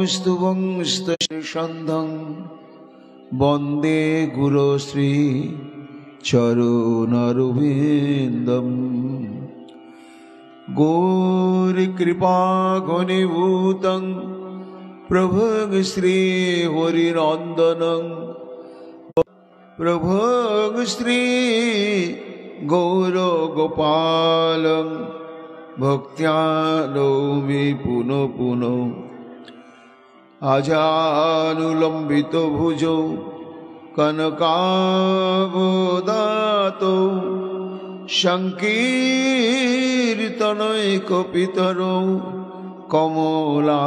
स्तुवं स्तुतिसन्धं वन्दे गुरुश्री चरणरविन्दम् गौरकृपा घनीभूतं प्रभुं श्री हरिनन्दनं प्रभुं श्री गौरगोपालं भक्त्या नौमि पुनः पुनः आजानुलंबित भुजौ कनकावदातो संकीर्तनैकपितरौ कमलायताक्षौ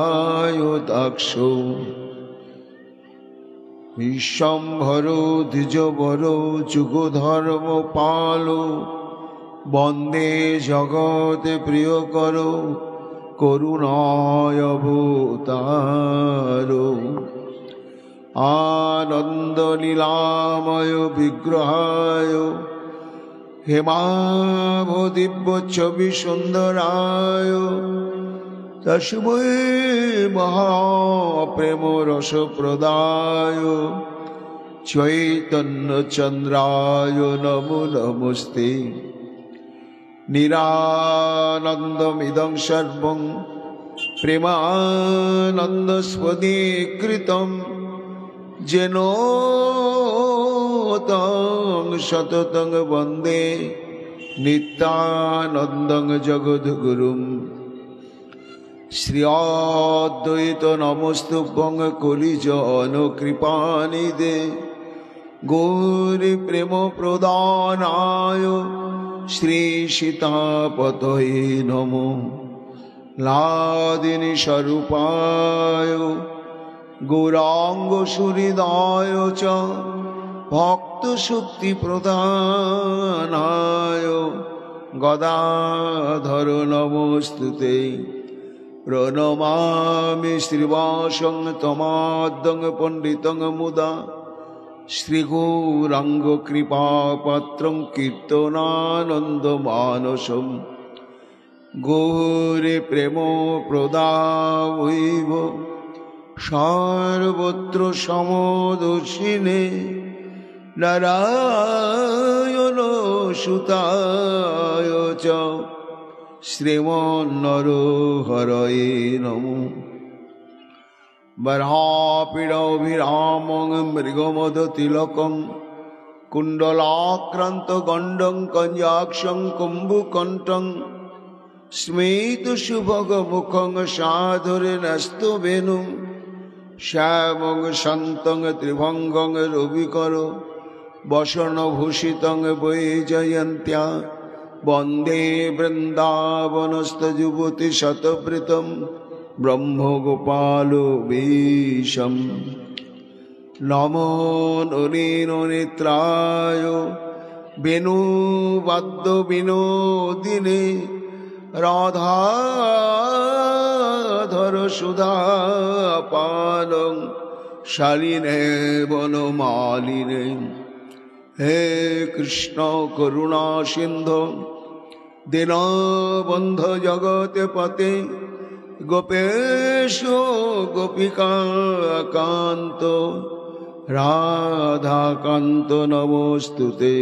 विश्वम्भरो द्विजवरो जुगधर्मपालो वन्दे जगत् प्रियकरो करुणायभूतारो आनन्दलीलामय विग्रहाय हेमाभदिव्यच्छविसुन्दराय तस्मै महाप्रेमरसप्रदाय चैतन्यचन्द्राय नमो नमस्ते। निरानन्दमिदं सर्वं प्रेमानन्दस्वदीकृतं येन तं सततं वन्दे नित्यानन्दं जगद्गुरुं। श्री अद्वैत नमस्तुभ्यं कलिजनकृपानिधे गौरप्रेमप्रदानाय श्री सीतापतये नमो लादिनी स्वरूपाय गौरांगसुहृदाय च भक्तशक्तिप्रदानाय गदाधर नमोस्तुते। प्रणमामि श्रीवासं तमाद्यं पण्डितं मुदा श्रीगौरांग कृपापात्रं कीर्तनानन्दमानसं गौरे प्रेमो प्रदावैव सर्वत्र समदर्शिने नारायण सुताय च श्रीमन्नरहरये नमो। बर्हापीडभिरामं मृगमदतिलकं कुण्डलाक्रान्तगण्डं कञ्जाक्षं कुम्भकण्ठं स्मितसुभगमुखं साधुर्यनस्तवेणुं श्यामं शान्तं त्रिभङ्गं रविकरो वसनभूषितं वैजयन्त्या वन्दे वृन्दावनस्थयुवतिशतवृतं ब्रह्मगोपालो वेशम्। नमो नलिननेत्राय वेणुवाद्यविनोदिने राधाधर सुधापानं शालिने वनमालिने। हे कृष्ण करुणा सिन्धो दीनबन्धो जगत्पते गोपेश गोपिकान्त राधाकान्त नमोस्तुते।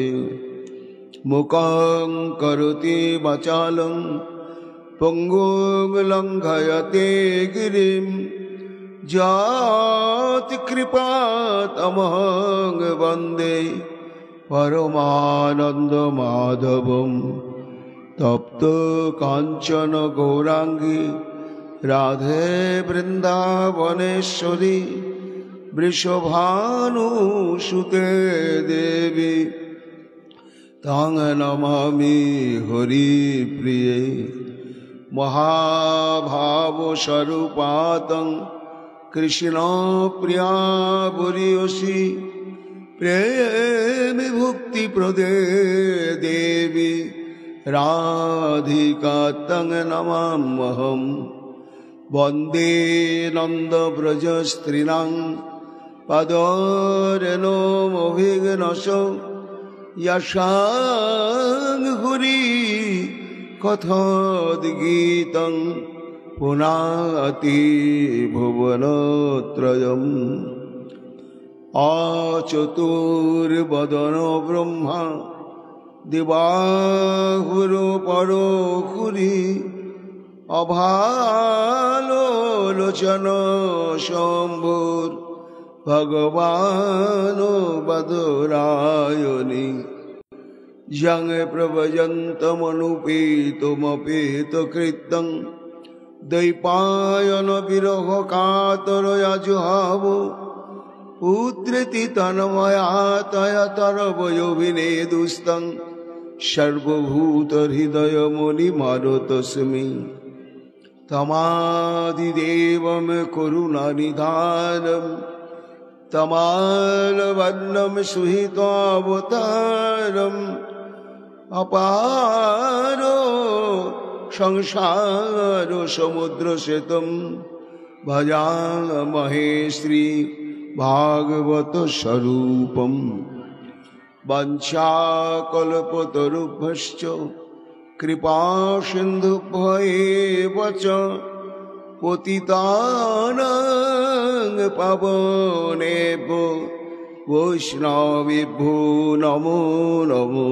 मुखं करोति वाचालं पङ्गुं लङ्घयते गिरिं यत्कृपातमहं वन्दे परमानन्दमाधवं। तप्त काञ्चन गौराङ्गी राधे वृन्दावनेश्वरी वृषभानुसुते देवी तां नमामि हरिप्रिये। महाभावस्वरूपातं कृष्णप्रिया बुरीयसी प्रेम भुक्तिप्रदे देवी राधिका तं नमाम्यहम्। वन्दे नन्दव्रजस्त्रीणां पदरेणोमभिघ्नसो यशां हुरी कथोद्गीतं पुनाति भुवनत्रयम् अचतुर्वदनो ब्रह्मा दिवाहुरो परोहुरि अभालोचन शम्भुर भगवानो बदरायणि यं प्रभजन्तमनुपेतमपेतकृतं दैपायन विरह कातरयाजुहावो उद्रति तन्मया तरवयोभिनेदुस्तं सर्वभूतहृदयमुनिमारुतस्मि तमादिदेवं करुणानिधानं तमालवर्णं सुहितावतारम् अपारो संसार समुद्रशतं भजामहे श्री भागवत स्वरूपम् वंशाकल्पतरुभ्यश्च कृपा सिन्धुभ्येव च पतितानां पावनेभ्यो वैष्णवेभ्यो नमो नमो।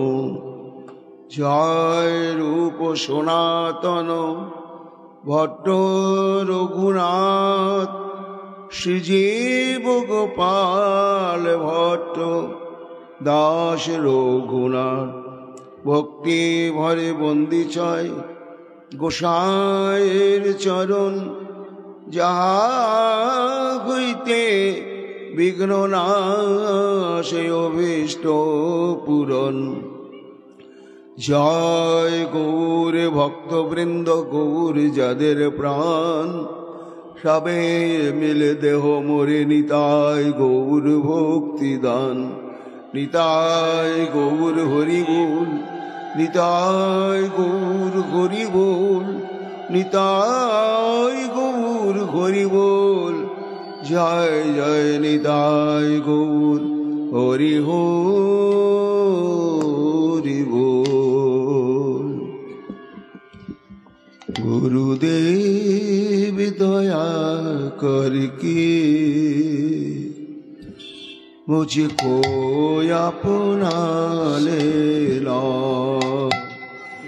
जय रूप सनातन भट्ट रघुनाथ श्रीजीव गोपाल भट्ट दास रघुनाथ भक्ति भरे बंदी चाय गोसाइर चरण যাহা হইতে বিঘ্ন নাশে অভীষ্ট পূরণ। জয় গৌর ভক্তবৃন্দ গৌর যাদের প্রাণ সবে মিলে দেহ মোরে নিতাই গৌর ভক্তিদান। নিতাই গৌর হরি বল নিতাই গৌর হরি বল নিতাই গৌর হরি বল। জয় জয় নিতাই গৌর হরি হরি বল। गुरुदेव दया करके मुझको अपना लेना।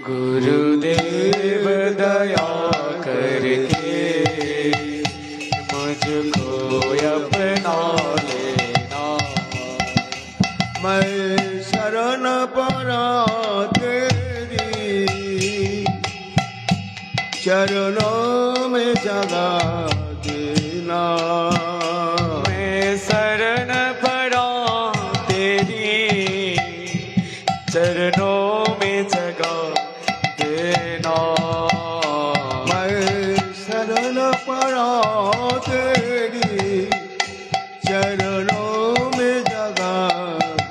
गुरुदेव दया करके मुझको अपना लेना। मैं शरण पड़ा चरणों में जगा देना। मैं शरण पड़ा तेरी चरणों में जगा देना। मैं शरण पड़ा तेरी चरणों में जगा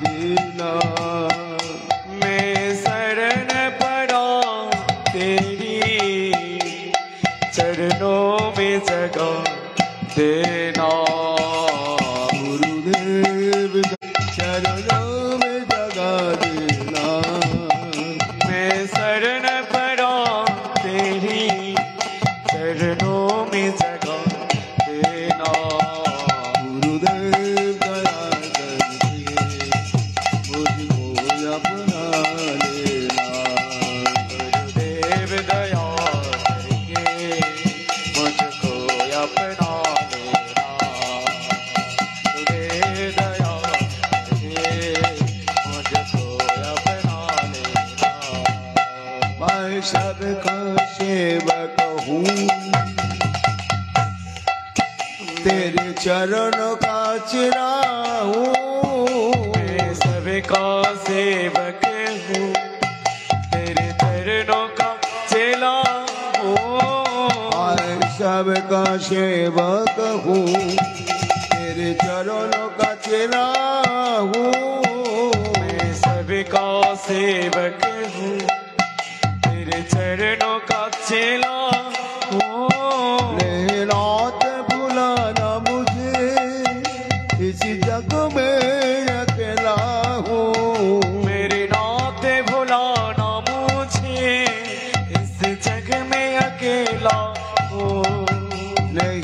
देना। मैं शरण पड़ा तेरी चरणों में जगा देना। गुरुदेव चरणों में जगा देना। मैं शरण पड़ा तेरी चरणों में जगा देना। गुरुदेव दया करके मुझको अपना लेना। गुरुदेव दया करके मुझको अपना लेना। गुरुदेव दया करके मुझको अपना लेना। मैं सबका सेवक हूँ तेरे चरण का चिरा हूँ। मैं सबका सेवक हूँ तेरे चरणों का चेला हूँ। मैं सबका सेवक हूँ तेरे चरणों का चिरा हूँ। मैं सबका सेवक हूँ तेरे चरणों का चेला हूँ। नाथ भुलाना मुझे इस जग में अकेला हूँ। मेरे नाथ भुलाना मुझे इस जग में अकेला हूँ।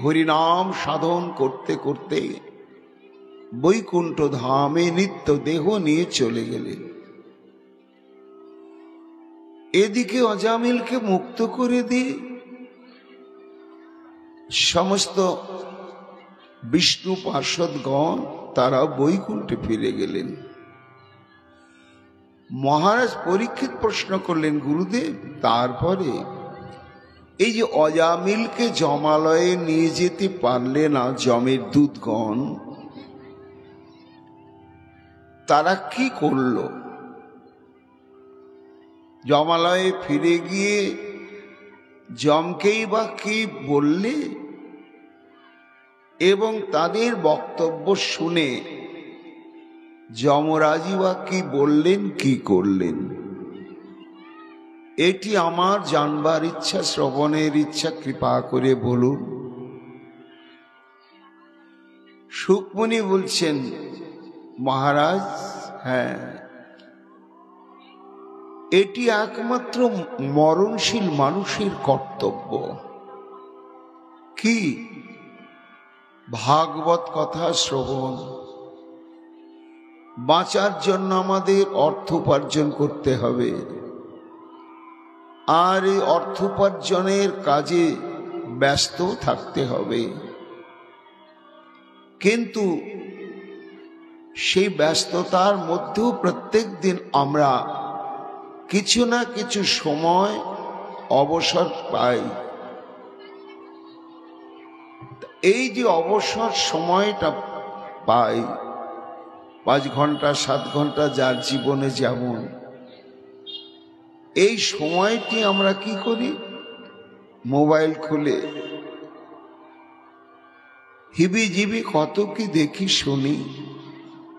হরিনাম সাধন করতে করতে বৈকুণ্ঠ ধামে নিত্য দেহ নিয়ে চলে গেলেন। এদিকে অজামিলকে মুক্ত করে দিয়ে সমস্ত বিষ্ণু পার্ষদগণ তারা বৈকুণ্ঠে ফিরে গেলেন। মহারাজ পরীক্ষিত প্রশ্ন করলেন, গুরুদেব তারপরে এই যে অজামিলকে যমালয়ে নিয়ে যেতে পারলে না যমের দূতগণ, তারা কি করল? যমালয়ে ফিরে গিয়ে যমকেই বা কি বললে এবং তাদের বক্তব্য শুনে যমরাজই বা কি বললেন, কি করলেন? এটি আমার জানবার ইচ্ছা, শ্রবণের ইচ্ছা, কৃপা করে বলুন। শুকমুনি বলছেন, মহারাজ হ্যাঁ, এটি একমাত্র মরণশীল মানুষের কর্তব্য। কি? ভাগবত কথা শ্রবণ। বাঁচার জন্য আমাদের অর্থ উপার্জন করতে হবে, আর এই অর্থ উপার্জনের কাজে ব্যস্ত থাকতে হবে। কিন্তু সেই ব্যস্ততার মধ্যেও প্রত্যেক দিন আমরা কিছু না কিছু সময় অবসর পাই। এই যে অবসর সময়টা পাই, 5 ঘন্টা 7 ঘন্টা যার জীবনে যেমন, এই সময়টি আমরা কি করি? মোবাইল খুলে হিবিজিবি কত কি দেখি শুনি,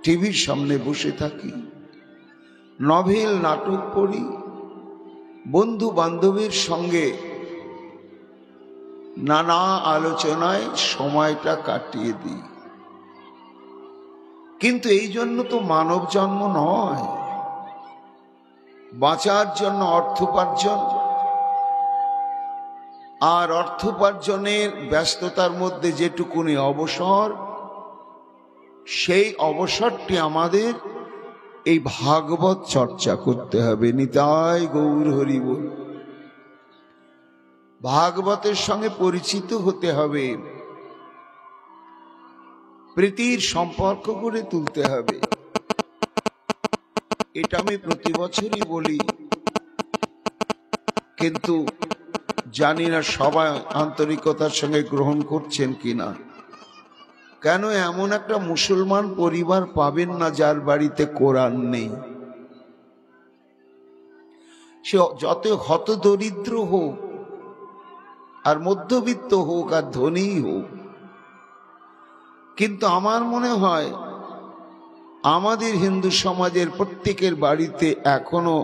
টিভির সামনে বসে থাকি, নভেল নাটক পড়ি, বন্ধু বান্ধবের সঙ্গে নানা আলোচনায় সময়টা কাটিয়ে দিই। কিন্তু এই জন্য তো মানব জন্ম নয়। বাঁচার জন্য অর্থোপার্জন, আর অর্থোপার্জনের ব্যস্ততার মধ্যে যেটুকুনি অবসর, সেই অবসরটি আমাদের এই ভাগবত চর্চা করতে হবে। নিতাই গৌর হরি বল। ভাগবতের সঙ্গে পরিচিত হতে হবে, প্রীতির সম্পর্ক করে তুলতে হবে। এটা আমি প্রতি বছরই বলি, কিন্তু জানি না সবাই আন্তরিকতার সঙ্গে গ্রহণ করছেন কিনা। কেন এমন একটা মুসলমান পরিবার পাবেন না যার বাড়িতে কোরআন নেই? সে যত হত দরিদ্র হোক, আর মধ্যবিত্ত হোক, আর ধনী হোক, কিন্তু আমার মনে হয় আমাদের হিন্দু সমাজের প্রত্যেকের বাড়িতে এখনো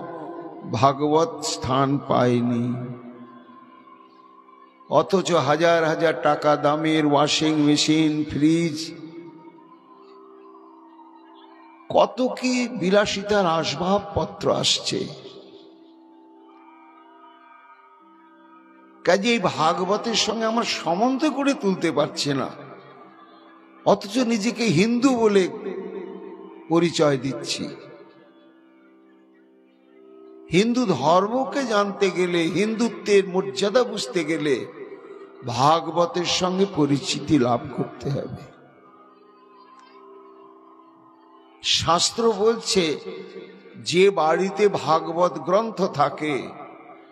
ভাগবত স্থান পায়নি। অথচ হাজার হাজার টাকা দামের ওয়াশিং মেশিন, ফ্রিজ, কত কি বিলাসিতার আসবাবপত্র আসছে। কাজে এই ভাগবতের সঙ্গে আমার সম্বন্ধ করে তুলতে পারছে না, অথচ নিজেকে হিন্দু বলে পরিচয় দিচ্ছি। হিন্দু ধর্মকে জানতে গেলে, হিন্দুত্বের মর্যাদা বুঝতে গেলে ভাগবতের সঙ্গে পরিচিতি লাভ করতে হবে। শাস্ত্র বলছে, যে বাড়িতে ভাগবত গ্রন্থ থাকে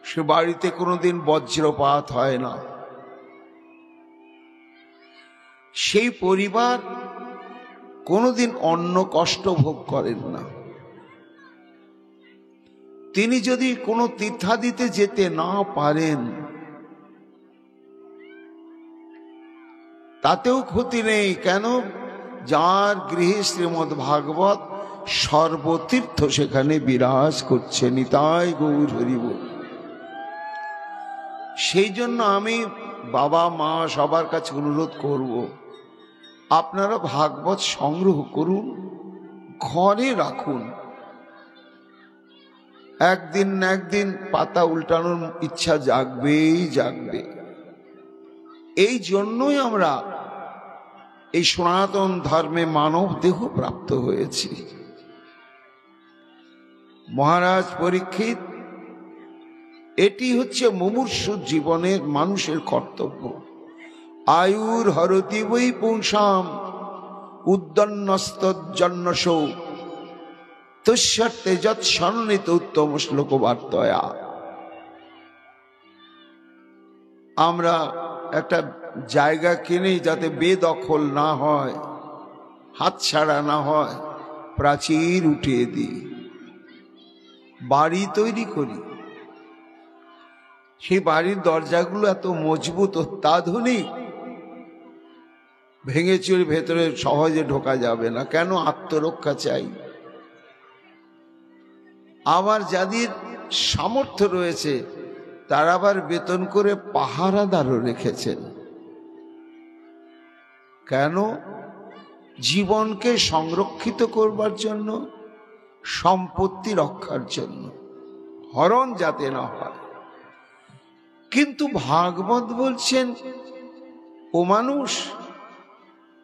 সে বাড়িতে কোনোদিন বজ্রপাত হয় না। সেই পরিবার কোনোদিন অন্ন কষ্ট ভোগ করেন না। তিনি যদি কোনো তীর্থাদিতে যেতে না পারেন, তাতেও ক্ষতি নেই। কেন? যার গৃহে শ্রীমদ্ ভাগবত সর্বতীর্থ সেখানে বিরাজ করছে। নিতাই গৌর হরি বল। সেই জন্য আমি বাবা মা সবার কাছে অনুরোধ করব, আপনারা ভাগবত সংগ্রহ করুন, ঘরে রাখুন। একদিন না একদিন পাতা উল্টানোর ইচ্ছা জাগবেই জাগবে। এই জন্যই আমরা এই সনাতন ধর্মে মানব দেহ প্রাপ্ত হয়েছি। মহারাজ পরীক্ষিত, এটি হচ্ছে মুমূর্ষু জীবনের মানুষের কর্তব্য। আয়ুর হরতি বৈ পুংসাম উদ্দন্নস্তজন্নসৌ তস্যার্থে যৎ সন্নিত উত্তম শ্লোক বার্তয়া। আমরা একটা জায়গা কিনি যাতে বেদখল না হয়, হাতছাড়া না হয়, প্রাচীর উঠিয়ে দিই, বাড়ি তৈরি করি। সেই বাড়ির দরজাগুলো এত মজবুত অত্যাধুনিক, ভেঙে চুরে ভেতরে সহজে ঢোকা যাবে না। কেন? আত্মরক্ষা চাই। আবার যাদের সামর্থ্য রয়েছে তারা আবার বেতন করে পাহারাদারও রেখেছেন। কেন? জীবনকে সংরক্ষিত করবার জন্য, সম্পত্তি রক্ষার জন্য, হরণ যাতে না হয়। কিন্তু ভাগবত বলছেন, ও মানুষ,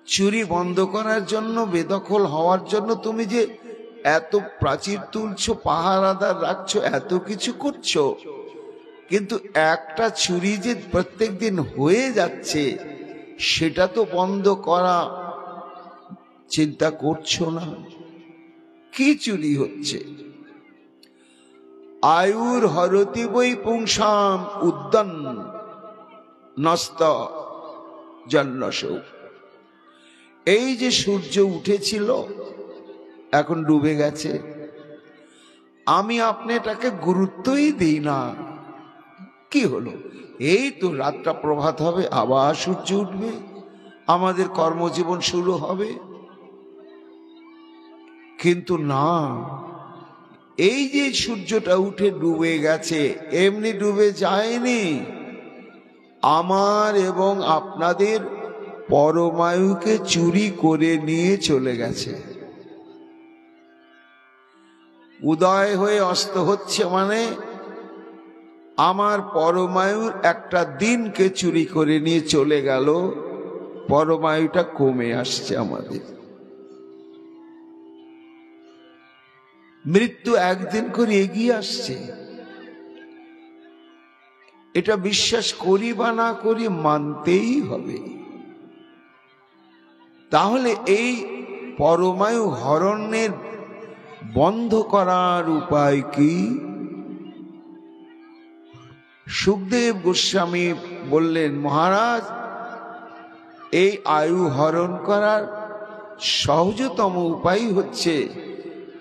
চুরি বন্ধ করার জন্য, বেদখল হওয়ার জন্য তুমি যে এত প্রাচীর তুলছো, পাহারাদার রাখছো, এত কিছু করছো, কিন্তু একটা চুরি যে প্রত্যেক দিন হয়ে যাচ্ছে সেটা তো বন্ধ করা চিন্তা করছো না। কি চুরি হচ্ছে? আয়ুর হরতি বৈ পুংসাম উদ্দন নস্ত জন্নসৌ। এই যে সূর্য উঠেছিল এখন ডুবে গেছে, আমি আপনি এটাকে গুরুত্বই দিই না। কি হলো? এই তো রাতটা প্রভাত হবে, আবার সূর্য উঠবে, আমাদের কর্মজীবন শুরু হবে। কিন্তু না, এই যে সূর্যটা উঠে ডুবে গেছে, এমনি ডুবে যায়নি। আমার এবং আপনাদের পরমায়ুকে চুরি করে নিয়ে চলে গেছে। উদয় হয়ে অস্ত হচ্ছে মানে আমার পরমায়ুর একটা দিনকে চুরি করে নিয়ে চলে গেল। পরমায়ুটা কমে আসছে আমাদের। মৃত্যু একদিন করে এগিয়ে আসছে। এটা বিশ্বাস করি বা না করি, মানতেই হবে। তাহলে এই পরমায়ু হরণের বন্ধ করার উপায় কি? সুখদেব গোস্বামী বললেন, মহারাজ, এই আয়ু হরণ করার সহজতম উপায় হচ্ছে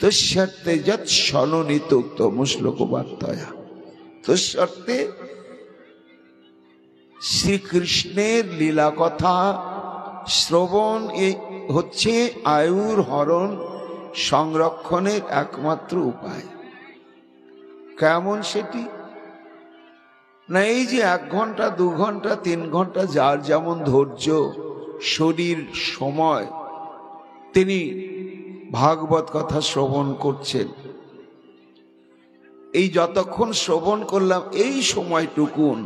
তস্যার্থে যৎ সননিত উত্তম শ্লোক বার্তয়া। তস্যার্থে শ্রীকৃষ্ণের লীলা কথা শ্রবণ হচ্ছে আয়ুর হরণ সংরক্ষণের একমাত্র উপায়। কেমন সেটি? না, এই যে 1 ঘন্টা 2 ঘন্টা 3 ঘন্টা যার যেমন ধৈর্য, শরীর, সময়, তিনি ভাগবত কথা শ্রবণ করছেন। এই যতক্ষণ শ্রবণ করলাম, এই সময়টুকুন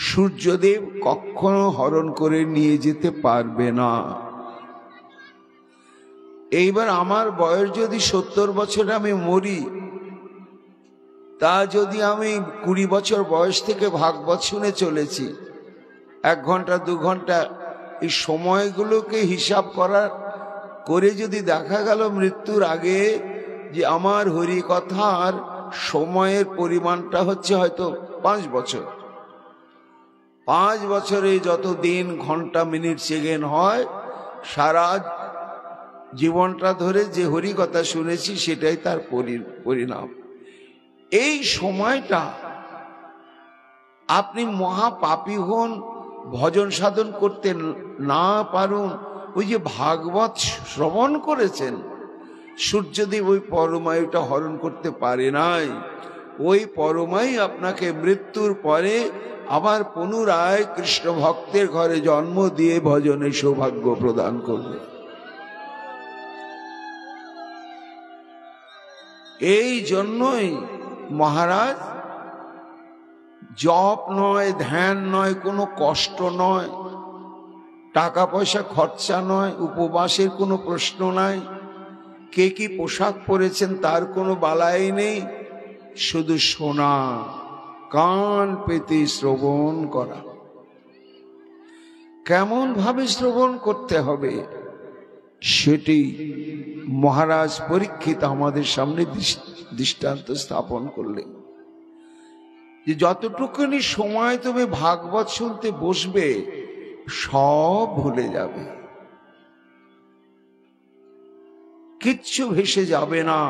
সূর্যদেব কখনো হরণ করে নিয়ে যেতে পারবে না। এইবার আমার বয়স যদি 70 বছরে আমি মরি, তা যদি আমি 20 বছর বয়স থেকে ভাগবত শুনে চলেছি, 1 ঘন্টা 2 ঘন্টা, এই সময়গুলোকে হিসাব করে যদি দেখা গেল মৃত্যুর আগে যে আমার হরি কথার সময়ের পরিমাণটা হচ্ছে হয়তো 5 বছর, 5 বছরে যত দিন, ঘন্টা, মিনিট, সেকেন্ড হয়, সারা জীবনটা ধরে যে হরি কথা শুনেছি সেটাই তার পরিণাম। এই সময়টা আপনি মহাপাপী হন, ভজন সাধন করতে না পারুন, ওই যে ভাগবত শ্রবণ করেছেন, সূর্যদেব ওই পরমায়ুটা হরণ করতে পারে নাই। ওই পরমায়ু আপনাকে মৃত্যুর পরে আবার পুনরায় কৃষ্ণ ভক্তের ঘরে জন্ম দিয়ে ভজনের সৌভাগ্য প্রদান করবে। এই জন্যই মহারাজ, জপ নয়, ধ্যান নয়, কোনো কষ্ট নয়, টাকা পয়সা খরচা নয়, উপবাসের কোনো প্রশ্ন নাই, কে কি পোশাক পরেছেন তার কোনো বালাই নেই, শুধু শোনা, কান পেতে শ্রবণ করা। কেমন ভাবে শ্রবণ করতে হবে সেটি মহারাজ পরীক্ষিত আমাদের সামনে দৃষ্টান্ত স্থাপন করলেন, যে যতটুকুনি সময় তুমি ভাগবত শুনতে বসবে সব ভুলে যাবে, কিচ্ছু ভেসে যাবে না।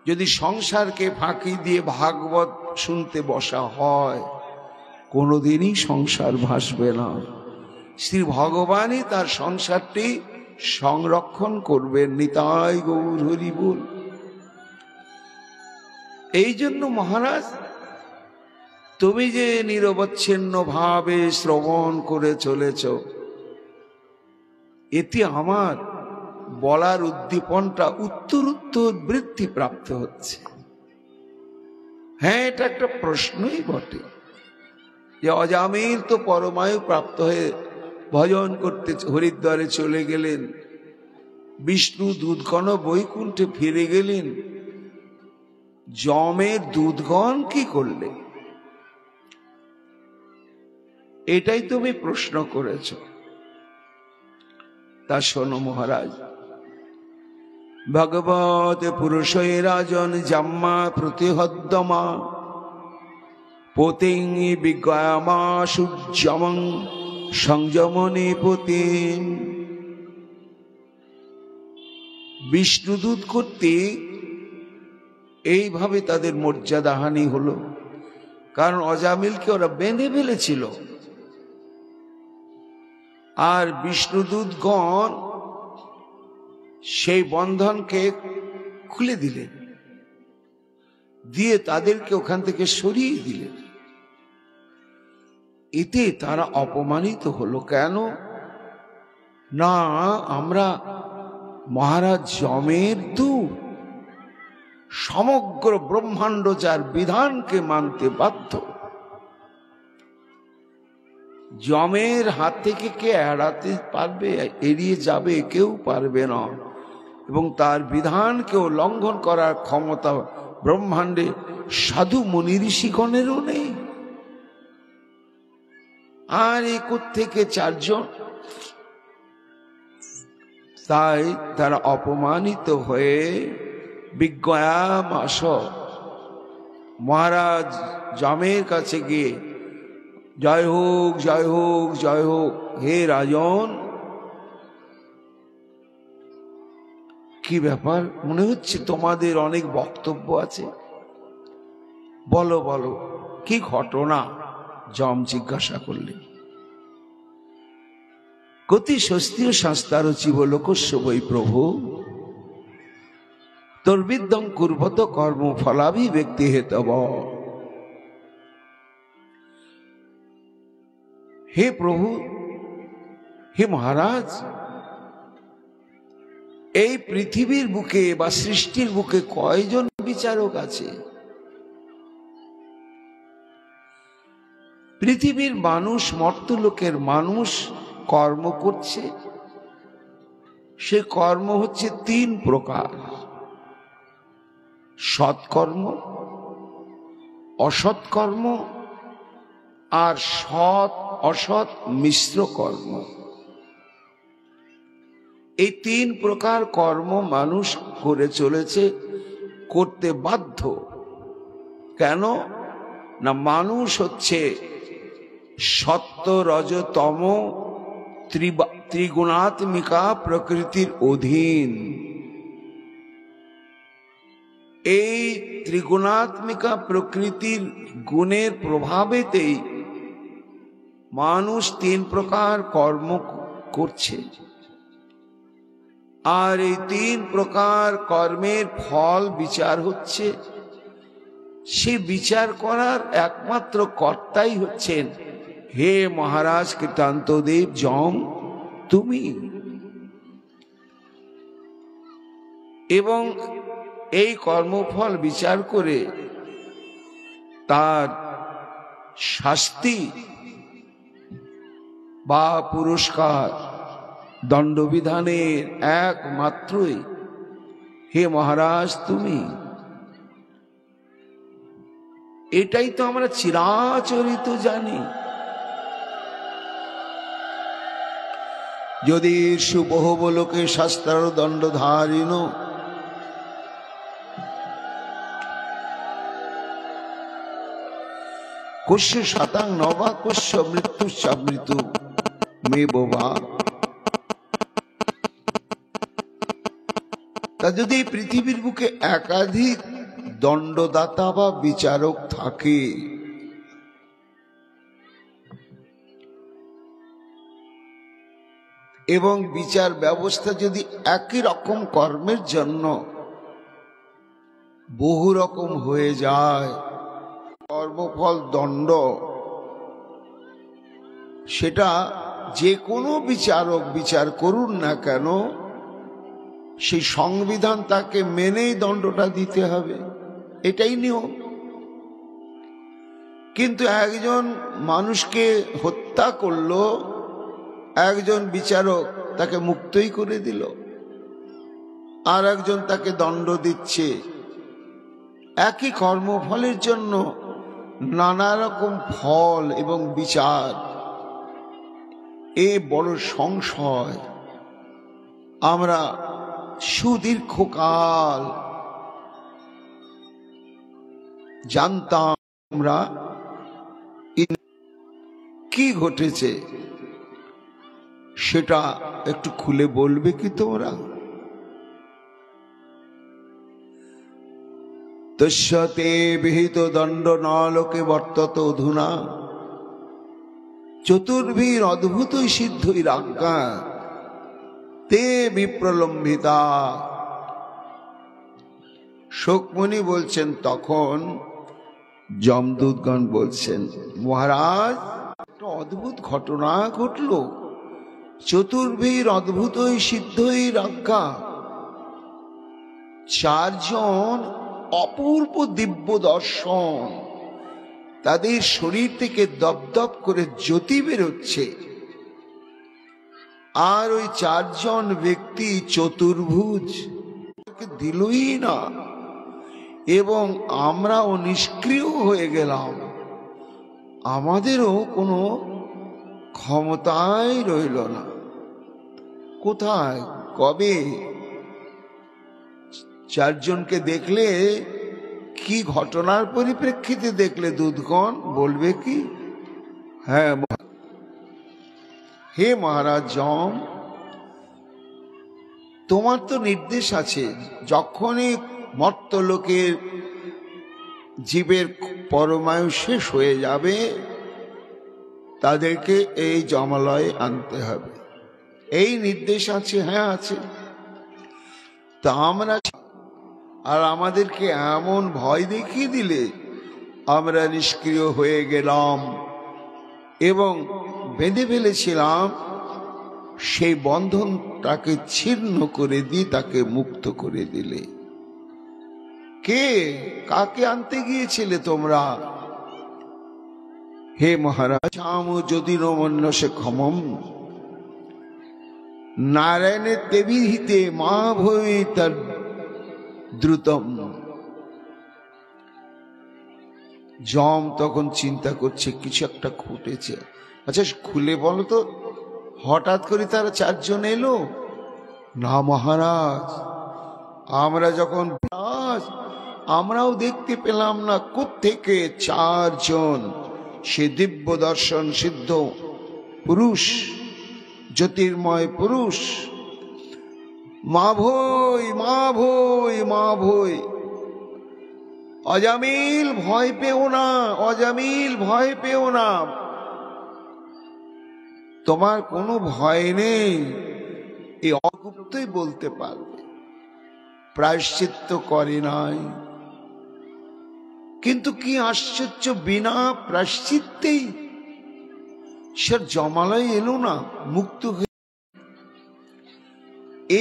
যদি সংসারকে ফাঁকি দিয়ে ভাগবত শুনতে বসা হয় কোনোদিনই সংসার ভাসবে না। শ্রী ভগবানই তার সংসারটি সংরক্ষণ করবেন। নিতাই গৌর হরি বল। এই জন্য মহারাজ তুমি যে নিরবচ্ছিন্ন ভাবে শ্রবণ করে চলেছ, এতে আমার বলার উদ্দীপনটা উত্তর বৃদ্ধি প্রাপ্ত হচ্ছে। হ্যাঁ, এটা একটা প্রশ্নই বটে যে অজামিল তো পরমায়ু প্রাপ্ত হয়ে ভজন করতে হরিদ্বারে চলে গেলেন, বিষ্ণু দুধগণ বৈকুণ্ঠে ফিরে গেলেন, যমের দুধগণ কি করলে? এটাই তুমি প্রশ্ন করেছ। তা শোনো মহারাজ, ভগবত পুরুষই রাজন জাম্মা প্রতিহদ্যমা পতিং বিজ্ঞামা সূর্যমং সংযমনে পতিং। বিষ্ণুদূত করতে এইভাবে তাদের মর্যাদাহানি হলো, কারণ অজামিলকে ওরা বেঁধে ফেলেছিল, আর বিষ্ণুদূতগণ সেই বন্ধনকে খুলে দিলেন, দিয়ে তাদেরকে ওখান থেকে সরিয়ে দিলেন। এতে তারা অপমানিত হলো। কেন না, আমরা মহারাজ যমের দূত, সমগ্র ব্রহ্মাণ্ড যার বিধানকে মানতে বাধ্য, যমের হাত থেকে কে এড়াতে পারবে? এড়িয়ে যাবে? কেউ পারবে না। এবং তার বিধানকেও লঙ্ঘন করার ক্ষমতা ব্রহ্মাণ্ডে সাধু মুনি ঋষিগণেরও নেই। আর এই থেকে চারজন, তাই তারা অপমানিত হয়ে বিজ্ঞামাস মহারাজ যমের কাছে গিয়ে, জয় হোক, জয় হোক, জয় হোক, হে রাজন, কি ব্যাপার? মনে হচ্ছে তোমাদের অনেক বক্তব্য আছে, বলো বলো, কি ঘটনা? যম জিজ্ঞাসা করলেন। গতি স্বস্তি শাস্তারচিব লোকস্য বৈ প্রভু তর্বিদ্যং কুর্বত কর্ম ফলাভি ব্যক্তি হেতব। হে প্রভু, হে মহারাজ, এই পৃথিবীর বুকে বা সৃষ্টির বুকে কয়জন বিচারক আছে? পৃথিবীর মানুষ, মর্ত্যলোকের মানুষ কর্ম করছে। সে কর্ম হচ্ছে তিন প্রকার: সৎকর্ম, অসৎকর্ম আর সৎ অসৎ মিশ্র কর্ম। এই তিন প্রকার কর্ম মানুষ করে চলেছে, করতে বাধ্য। কেন না, মানুষ হচ্ছে সত্য রজ তম ত্রিগুণাত্মিকা প্রকৃতির অধীন। এই ত্রিগুণাত্মিকা প্রকৃতির গুণের প্রভাবেতেই মানুষ তিন প্রকার কর্ম করছে। আর এই তিন প্রকার কর্মের ফল বিচার হচ্ছে। সে বিচার করার একমাত্র কর্তাই হচ্ছেন হে মহারাজ কৃতান্তদেব যম, তুমি। এবং এই কর্মফল বিচার করে তার শাস্তি বা পুরস্কার দণ্ডবিধানের একমাত্রই হে মহারাজ তুমি। এটাই তো আমরা চিরাচরিত জানি। যদি সুবহবলোকে শাস্ত্রার দণ্ডধারিণ কস্য শতাং নবা কস্য মৃত্যু মৃত্যু মে বোবা। তা যদি পৃথিবীর বুকে একাধিক দণ্ডদাতা বা বিচারক থাকে, এবং বিচার ব্যবস্থা যদি একই রকম কর্মের জন্য বহু রকম হয়ে যায়, কর্মফল দণ্ড, সেটা যে কোনো বিচারক বিচার করুন না কেন, সেই সংবিধান তাকে মেনেই দণ্ডটা দিতে হবে, এটাই নিয়ম। কিন্তু একজন মানুষকে হত্যা করলো, একজন বিচারক তাকে মুক্তই করে দিল, আর একজন তাকে দণ্ড দিচ্ছে। একই কর্মফলের জন্য নানা রকম ফল এবং বিচার, এ বড় সংশয়। আমরা সুদীর্ঘকাল জানতাম আমরা কি ঘটেছে, সেটা একটু খুলে বলবে কি তোমরা? তস্যতে বিহিত দণ্ড নলোকে বর্তত অধুনা চতুর্ভীর অদ্ভুত সিদ্ধই রাজ্ঞা তে বিপ্রলম্বিতা। শোকমণি বলছেন, তখন যমদূতগণ বলছেন, মহারাজ একটা অদ্ভুত ঘটনা ঘটল। চতুর্ভীর অদ্ভুতই সিদ্ধই রাজ্ঞা, চারজন অপূর্ব দিব্য দর্শন, তাদের শরীর থেকে দপদপ করে জ্যোতি বেরোচ্ছে। আর ওই চারজন ব্যক্তি চতুর্ভুজ, দিলই না, এবং আমরাও নিষ্ক্রিয় হয়ে গেলাম, আমাদেরও কোনো ক্ষমতাই রইল না। কোথায়, কবে? চারজনকে দেখলে কি ঘটনার পরিপ্রেক্ষিতে দেখলে দূতগণ বলবে কি? হ্যাঁ, হে মহারাজ যম, তোমার তো নির্দেশ আছে, যখনই মর্তলোকের জীবের পরমায়ু শেষ হয়ে যাবে তাদেরকে এই যমালয়ে আনতে হবে, এই নির্দেশ আছে। হ্যাঁ আছে। তা আমরা, আর আমাদেরকে এমন ভয় দেখিয়ে দিলে আমরা নিষ্ক্রিয় হয়ে গেলাম এবং বেঁধে ফেলেছিলাম, সেই বন্ধনটাকে ছিন্ন করে দিয়ে তাকে মুক্ত করে দিলে। কে, কাকে আনতে গিয়েছিলে তোমরা? হে মহারাজ, আম যদি নমন্য সে ক্ষমম নারায়ণের দেবীহিতে মা ভয় তার দ্রুতম। যম তখন চিন্তা করছে কিছু একটা ঘটেছে। আচ্ছা খুলে বলো তো, হঠাৎ করে তারা চারজন এলো? না মহারাজ, আমরা যখন আমরাও দেখতে পেলাম না কোত্থেকে চারজন সে দিব্য দর্শন সিদ্ধ পুরুষ, জ্যোতির্ময় পুরুষ। মা ভয়, মা ভয়, মা ভয়। অজামিল ভয় পেও না, অজামিল ভয় পেও না, তোমার কোনো ভয় নেই। এই অগুপ্তই বলতে পারবে, প্রায়শ্চিত্ত করে নাই। কিন্তু কি আশ্চর্য, বিনা প্রায়শ্চিত্তেই সে জমালয় এলো না, মুক্ত হয়ে।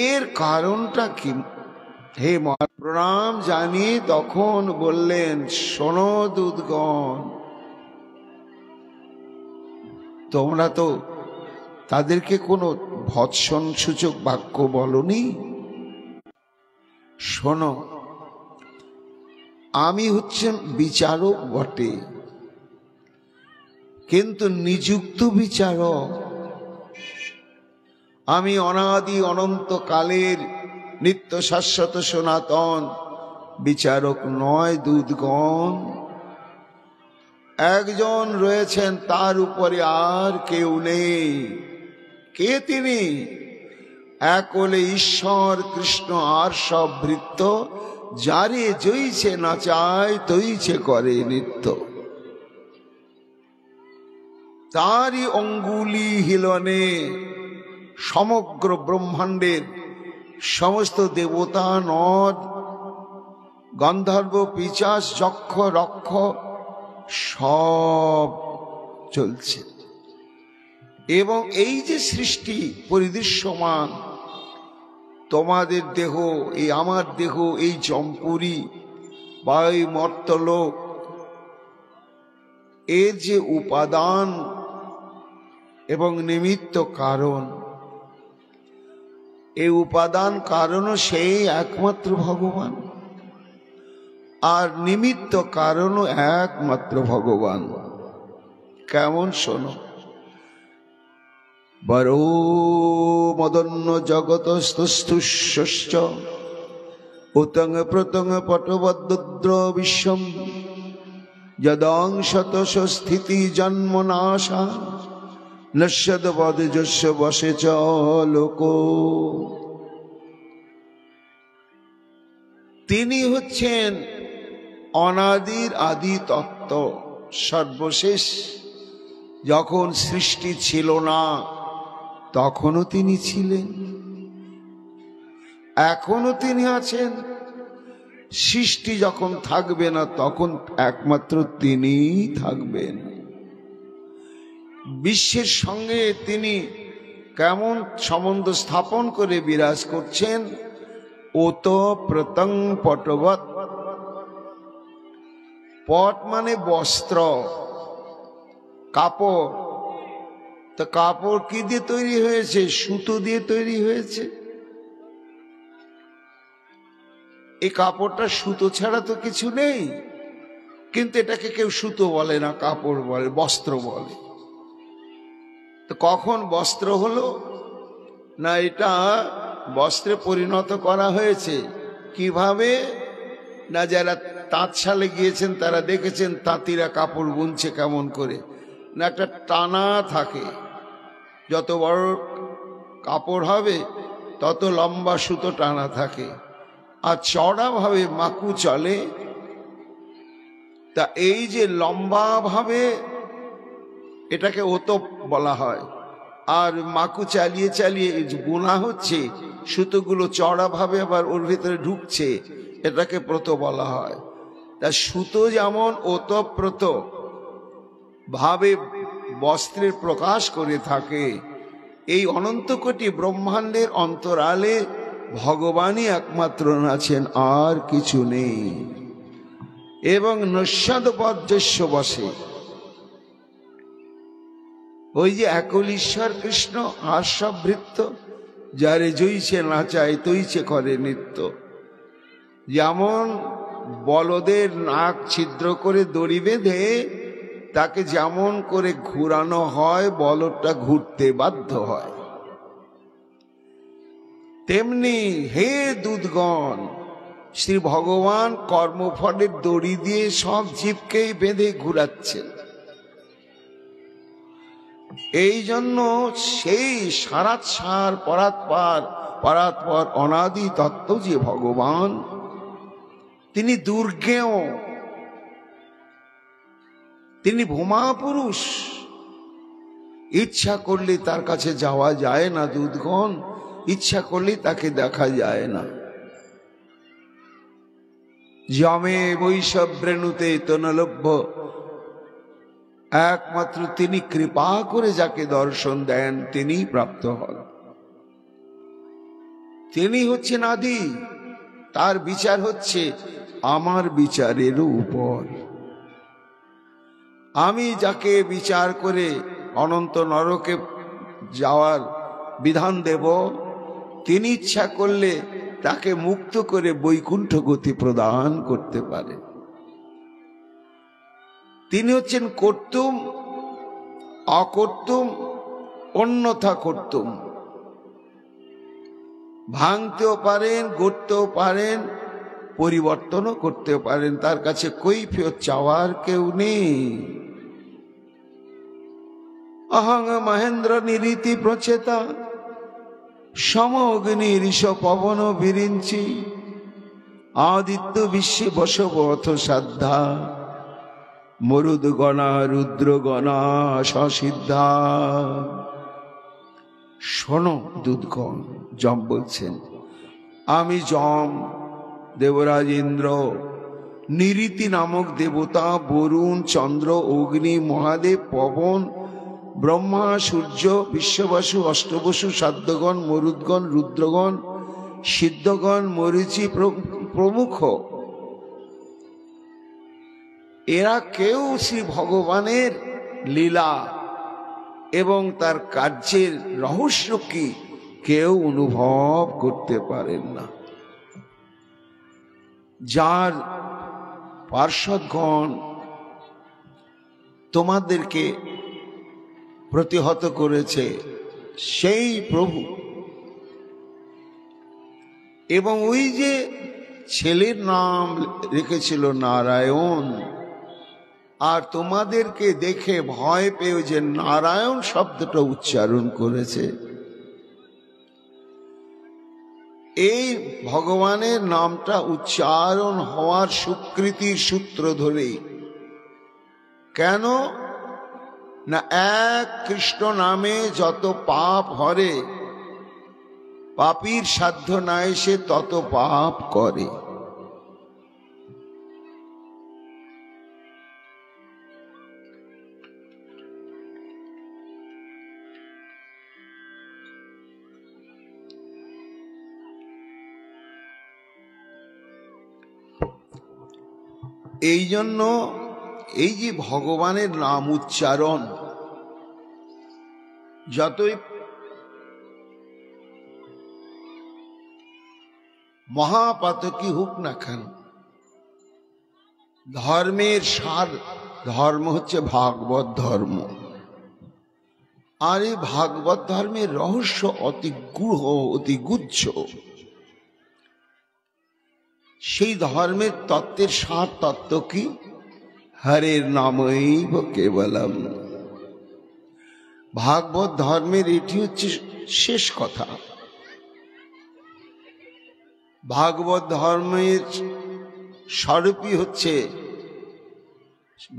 এর কারণটা কি? হে প্রণাম জানিয়ে তখন বললেন, শোনো দূতগণ, তোমরা তো তাদেরকে কোনো ভৎসন সূচক বাক্য বলনি? শোনো, আমি হচ্ছেন বিচারক বটে, কিন্তু নিযুক্ত বিচারক। আমি অনাদি অনন্ত কালের নিত্য শাশ্বত সনাতন বিচারক নয় দুধগণ। একজন রয়েছেন, তার উপরে আর কেউ নেই। কে তিনি? একলে ঈশ্বর কৃষ্ণ আর সব ভৃত্য, যারে জইছে নাচায় তৈছে করে নৃত্য। তারই অঙ্গুলি হিলনে সমগ্র ব্রহ্মাণ্ডের সমস্ত দেবতা, নর, গন্ধর্ব, পিশাচ, যক্ষ, রক্ষ সব চলছে। এবং এই যে সৃষ্টি পরিদৃশ্যমান, তোমাদের দেহ, এই আমার দেহ, এই জম্পুরি বা এই মর্তলোক, এর যে উপাদান এবং নিমিত্ত কারণ, এই উপাদান কারণও সেই একমাত্র ভগবান, আর নিমিত্ত কারণও একমাত্র ভগবান। কেমন? শোনো, বরো মদন্য জগতস্তুষ্য উতং প্রতং পটবদ্দ্র বিশ্বম যদংশতশ স্থিতি জন্ম নাশা নশ্যদ বদযস্য বসে চ লোক। তিনি হচ্ছেন অনাদির আদি তত্ত্ব, সর্বশেষ। যখন সৃষ্টি ছিল না তখনও তিনি ছিলেন, এখনো তিনি আছেন। সৃষ্টি যখন থাকবে না তখন একমাত্র তিনিই থাকবেন। বিশ্বের সঙ্গে তিনি কেমন সম্বন্ধ স্থাপন করে বিরাজ করছেন? ওত প্রতং পটবৎ। পট মানে বস্ত্র, কাপড়। তো কাপড় কি দিয়ে তৈরি হয়েছে? সুতো দিয়ে তৈরি হয়েছে। এই কাপড়টা সুতো ছাড়া তো কিছু নেই, কিন্তু এটাকে কেউ সুতো বলে না, কাপড় বলে, বস্ত্র বলে। তো কখন বস্ত্র হলো? না, এটা বস্ত্রে পরিণত করা হয়েছে। কিভাবে? না, যারা তাঁতশালে গিয়েছেন তারা দেখেছেন তাঁতিরা কাপড় বুনছে কেমন করে। না, একটা টানা থাকে, যত বড় কাপড় হবে তত লম্বা সুতো টানা থাকে, আর চওড়াভাবে মাকু চলে। তা এই যে লম্বা ভাবে এটাকে ওতপ বলা হয়, আর মাকু চালিয়ে চালিয়ে বোনা হচ্ছে, সুতোগুলো চওড়াভাবে আবার ওর ভিতরে ঢুকছে, এটাকে প্রত বলা হয়। তা সুতো যেমন ওতপ্রোত ভাবে বস্ত্রের প্রকাশ করে থাকে, এই অনন্ত কোটি ব্রহ্মাণ্ডের অন্তরালে ভগবানই একমাত্র আছেন, আর কিছু নেই। এবং নস্যাদ বর্জস্য বসে, ওই যে একল ঈশ্বর কৃষ্ণ আর সব ভৃত্য, যারে জইছে নাচায় তৈছে করে নৃত্য। যেমন বলদের নাক ছিদ্র করে দড়ি বেঁধে তাকে যেমন করে ঘুরানো হয়, বলদটা ঘুরতে বাধ্য হয়, তেমনি হে দুধগণ, শ্রী ভগবান কর্মফলের দড়ি দিয়ে সব জীবকেই বেঁধে ঘুরাচ্ছেন। এই জন্য সেই সারাৎসার পরাৎপর অনাদি তত্ত্ব যে ভগবান, তিনি দুর্গেয়, তিনি ভূমা পুরুষ। ইচ্ছা করলে তার কাছে যাওয়া যায় না দুধগণ, ইচ্ছা করলে তাকে দেখা যায় না। যমে বৈষব্রেণুতে তনলভ্য, একমাত্র তিনি কৃপা করে যাকে দর্শন দেন তিনি প্রাপ্ত হন। তিনি হচ্ছেন আদি, তার বিচার হচ্ছে আমার বিচারেরও উপর। আমি যাকে বিচার করে অনন্ত নরকে যাওয়ার বিধান দেব, তিনি ইচ্ছা করলে তাকে মুক্ত করে বৈকুণ্ঠ গতি প্রদান করতে পারে। তিনি হচ্ছেন কর্তুম, অকর্তুম, অন্যথা কর্তুম। ভাঙতেও পারেন, গড়তেও পারেন, পরিবর্তনও করতে পারেন। তার কাছে কৈফিয়ত চাওয়ার কেউ নেই। অহং মহেন্দ্র নিরীতি প্রচেতা সম অগ্নি ঋষ পবন বিরিঞ্চি আদিত্য বিশ্বে বশবথ সাধ্যা মরুদগণা রুদ্রগণা সসিদ্ধা। শোনো দুধগণ, যম বলছেন, আমি যম, দেবরাজ ইন্দ্র, নিরীতি নামক দেবতা, বরুণ, চন্দ্র, অগ্নি, মহাদেব, পবন, ব্রহ্মা, সূর্য, বিশ্ববাসু, অষ্টবসু, সাধ্যগণ, মরুদ্গণ, রুদ্রগণ, সিদ্ধগণ, মরীচি প্রমুখ, এরা কেউ শ্রী ভগবানের লীলা এবং তার কার্যের রহস্য কি কেউ অনুভব করতে পারেন না। যার পার্শ্বদগণ তোমাদেরকে প্রতিহত করেছে সেই প্রভু। এবং ওই যে ছেলের নাম রেখেছিল নারায়ণ, আর তোমাদেরকে দেখে ভয় পেয়ে যে নারায়ণ শব্দটা উচ্চারণ করেছে, এই ভগবানের নামটা উচ্চারণ হওয়ার স্বীকৃতির সূত্র ধরে, কেন না এক কৃষ্ণ নামে যত পাপ হরে, পাপীর সাধ্য নাই সে তত পাপ করে। এই জন্য এই যে ভগবানের নাম উচ্চারণ যতই মহাপাতকী হোক না কেন, ধর্মের সার ধর্ম হচ্ছে ভাগবত ধর্ম। আর এই ভাগবত ধর্মের রহস্য অতি গূঢ়, অতি গুচ্ছ। সেই ধর্মের তত্ত্বের সার তত্ত্ব কি? হরের নামৈব কেবলম। ভাগবত ধর্মের এটি হচ্ছে শেষ কথা। ভাগবত ধর্মের স্বরূপই হচ্ছে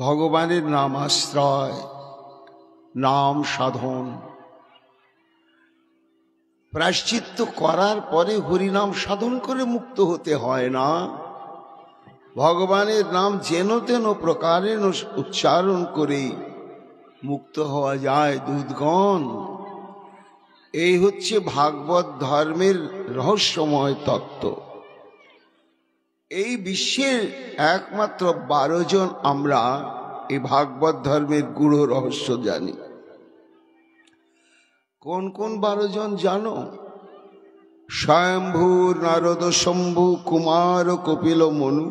ভগবানের নাম আশ্রয়, নাম সাধন। প্রায়শ্চিত্ত করার পরে হরিনাম সাধন করে মুক্ত হতে হয় না। ভগবানের নাম যেন তেন প্রকারে উচ্চারণ করে মুক্ত হওয়া যায়। দুধগণ, এই হচ্ছে ভাগবত ধর্মের রহস্যময় তত্ত্ব। এই বিশ্বের একমাত্র 12 জন আমরা এই ভাগবত ধর্মের গূঢ় রহস্য জানি। কোন কোন 12 জন জানো? স্বয়ম্ভু, নারদ, শম্ভু, কুমার, কপিল, মনু,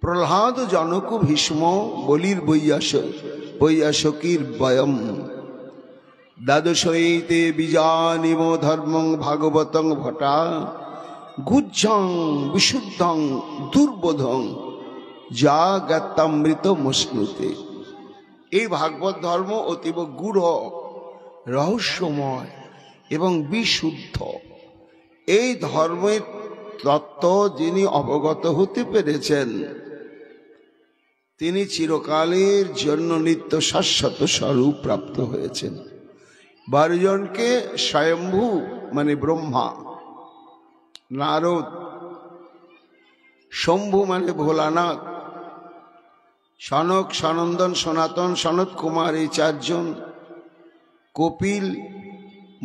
প্রহ্লাদ, জনক, ভীষ্ম, বলির বৈয়াসকীর বয়ম, দ্বাদশৈতে বীজানিম ধর্মং ভাগবতং ভটা, গুজ্জং বিশুদ্ধং দুর্বোধং যা জ্ঞাতামৃত মশ্নুতে। এই ভাগবত ধর্ম অতীব গূঢ়, রহস্যময় এবং বিশুদ্ধ। এই ধর্মের তত্ত্ব যিনি অবগত হতে পেরেছেন, তিনি চিরকালের জন্য নিত্য শাশ্বত স্বরূপ প্রাপ্ত হয়েছেন। 12 জনকে স্বয়ম্ভু মানে ব্রহ্মা, নারদ, শম্ভু মানে ভোলানাথ, সনক, সনন্দন, সনাতন, সনত কুমার, এই 4 জন, কপিল,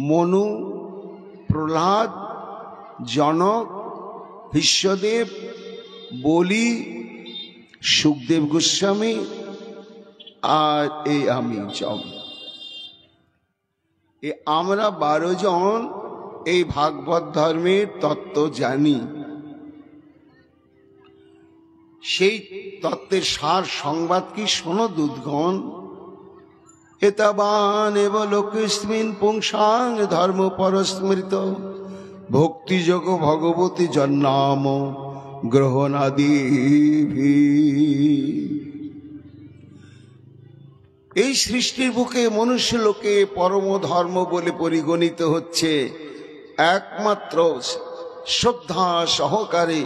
মনু, প্রহ্লাদ, জনক, ভীষ্মদেব, বলি, সুখদেব গোস্বামী, আর এই আমি যম। আমরা 12 জন এই ভাগবত ধর্মের তত্ত্ব জানি। সেই তত্ত্বের সার সংবাদ কি শোনো দুধগণ। এতাবান এব লোকেস্মিন পুংসাং ধর্ম পরস্মৃত ভক্তিযোগ ভগবতী জন্নাম গ্রহণাদি। এই সৃষ্টির বুকে মনুষ্য লোকে পরম ধর্ম বলে পরিগণিত হচ্ছে একমাত্র শ্রদ্ধা সহকারে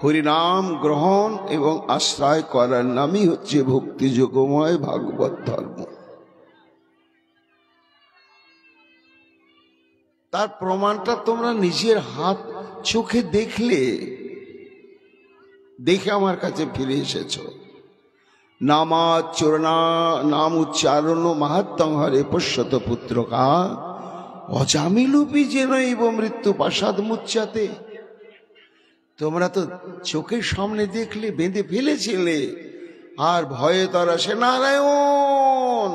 হরিনাম গ্রহণ এবং আশ্রয় করার নামই হচ্ছে ভক্তিযোগময় ভাগবত ধর্ম। তার প্রমাণটা তোমরা নিজের হাত চোখে দেখলে, দেখে আমার কাছে ফিরে এসেছ। নামাচরণা নাম উচ্চারণ মাহাত্ম্যং হরে পশ্যত পুত্রকা অজামিলুপি যেন ইব মৃত্যু পাশাদ মুচ্চাতে। তোমরা তো চোখের সামনে দেখলে, বেঁধে ফেলেছিলে, আর ভয়ে তারা সে নারায়ণ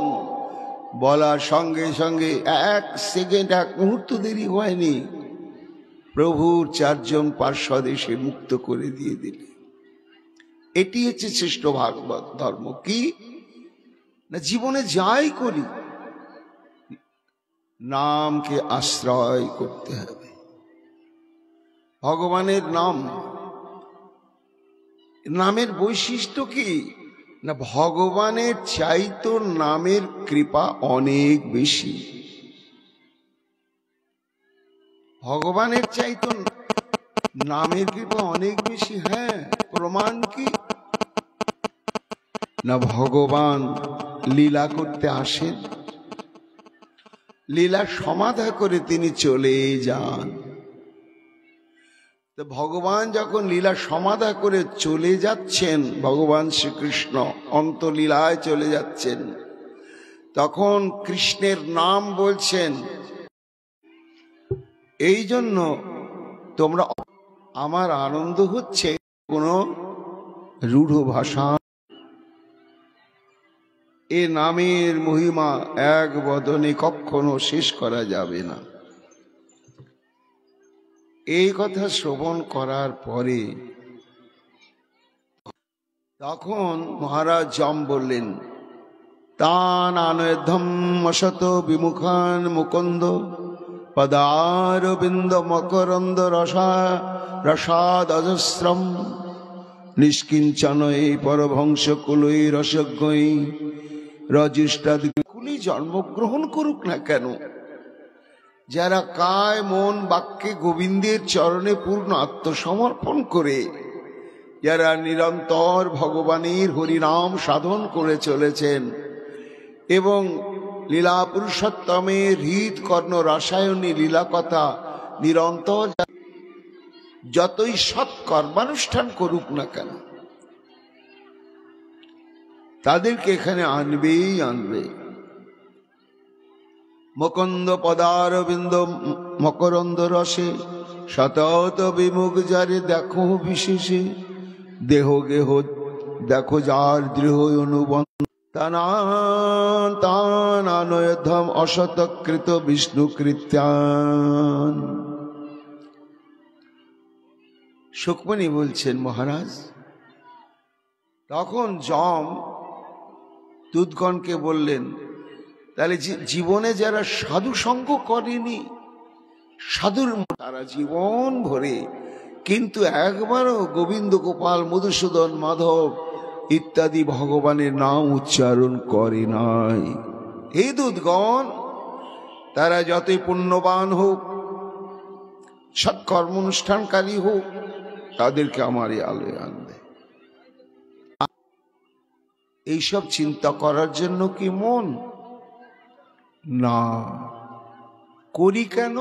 বলার সঙ্গে সঙ্গে 1 সেকেন্ড 1 মুহূর্ত দেরি হয়নি, প্রভুর 4 জন পার্ষদ এসে মুক্ত করে দিয়ে দিলে। এটি হচ্ছে শ্রেষ্ঠ ভাগবত ধর্ম। কি না, জীবনে যাই করি নামকে আশ্রয় করতে হবে। ভগবানের নাম, নামের বৈশিষ্ট্য কি না, ভগবানের চাইতো নামের কৃপা অনেক বেশি। ভগবানের চাইতো নামের কৃপা অনেক বেশি। হ্যাঁ, প্রমাণ কি না, ভগবান লীলা করতে আসেন, লীলা সমাধা করে তিনি চলে যান। তো ভগবান যখন লীলা সমাধা করে চলে যাচ্ছেন, ভগবান শ্রীকৃষ্ণ অন্তলীলায় চলে যাচ্ছেন, তখন কৃষ্ণের নাম বলছেন। এই জন্য তোমরা, আমার আনন্দ হচ্ছে কোন রূঢ় ভাষা, এ নামের মহিমা এক বদনে কখনো শেষ করা যাবে না। এই কথা শ্রবণ করার পরে তখন মহারাজ যম বললেন, তান আনয়ধম অসত বিমুখান মুকুন্দ পদারবিন্দ মকরন্দ রসাদ অজস্রম নিষ্কিঞ্চনৈ পরভংশ কুলই রসজ্ঞই রজিষ্টাদি কুলি জন্মগ্রহণ করুক না কেন, যারা কায় মন বাক্যে গোবিন্দের চরণে পূর্ণ আত্মসমর্পণ করে, যারা নিরন্তর ভগবানের হরিনাম সাধন করে চলেছেন এবং লীলা পুরুষোত্তমের হৃদ কর্ণ রসায়নী লীলা কথা নিরন্তর যতই সৎ কর্মানুষ্ঠান করুক না কেন, তাদেরকে এখানে আনবেই আনবে। মুকুন্দ পদারবিন্দ মকরন্দ রসে শতত বিমুখ যারে দেখো বিশেষে, দেহ গেহ দেখো যার দৃঢ় অনুবন্ধ, তান আনয়ধম অশতকৃত বিষ্ণু কৃত্যান। সুকমণি বলছেন, মহারাজ তখন যম দূতগণকে বললেন, তাহলে জীবনে যারা সাধু সঙ্গ করেনি, সাধুর তারা জীবন ভরে কিন্তু একবারও গোবিন্দ গোপাল মধুসূদন মাধব ইত্যাদি ভগবানের নাম উচ্চারণ করে নাই। এই দূতগণ তারা যতই পুণ্যবান হোক, সৎকর্ম অনুষ্ঠানকারী হোক, তাদেরকে আমার এই আলোয় আনবে। এইসব চিন্তা করার জন্য কি মন না করি কেন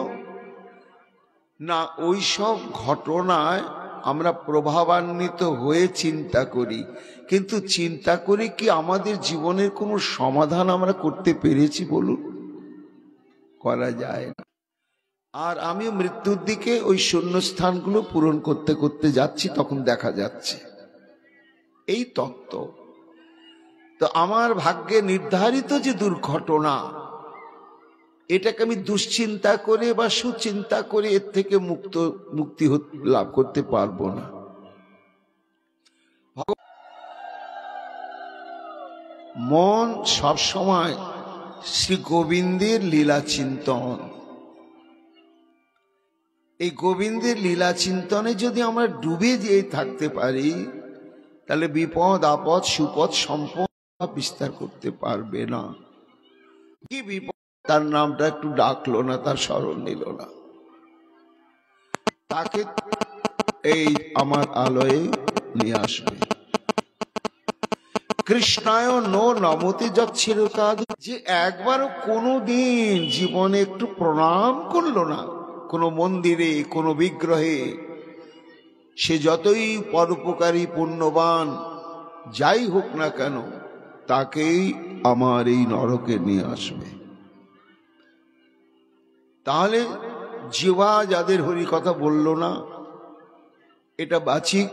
না, ওই সব ঘটনায় আমরা প্রভাবান্বিত হয়ে চিন্তা করি, কিন্তু চিন্তা করে কি আমাদের জীবনের কোনো সমাধান আমরা করতে পেরেছি বলুন? করা যায় না। আর আমি মৃত্যুর দিকে ওই শূন্যস্থানগুলো পূরণ করতে করতে যাচ্ছি, তখন দেখা যাচ্ছে এই তত্ত্ব। তো আমার ভাগ্যে নির্ধারিত যে দুর্ঘটনা, এটাকে আমি দুশ্চিন্তা করে বা সুচিন্তা করে এর থেকে মুক্তি লাভ করতে পারবো না। মন সব সময় শ্রী গোবিন্দের লীলা চিন্তন, এই গোবিন্দের লীলা চিন্তনে যদি আমরা ডুবে যেয়ে থাকতে পারি, তাহলে বিপদ আপদ সুপদ সম্পদ বিস্তার করতে পারবে না। কি বিপদ, তার নামটা একটু ডাকলো না, তার স্মরণ নিল না, তাকে এই আমার আলোয় নিয়ে আসবে। কৃষ্ণায় নো নমতে যাচ্ছিল কাজ, যে একবারও কোনোদিন জীবনে একটু প্রণাম করলো না কোনো মন্দিরে কোনো বিগ্রহে, সে যতই পরোপকারী পুণ্যবান যাই হোক না কেন, তাকেই আমার এই নরকে নিয়ে আসবে। তাহলে জিহ্বা যাদের হরি কথা বলল না, এটা বাচিক।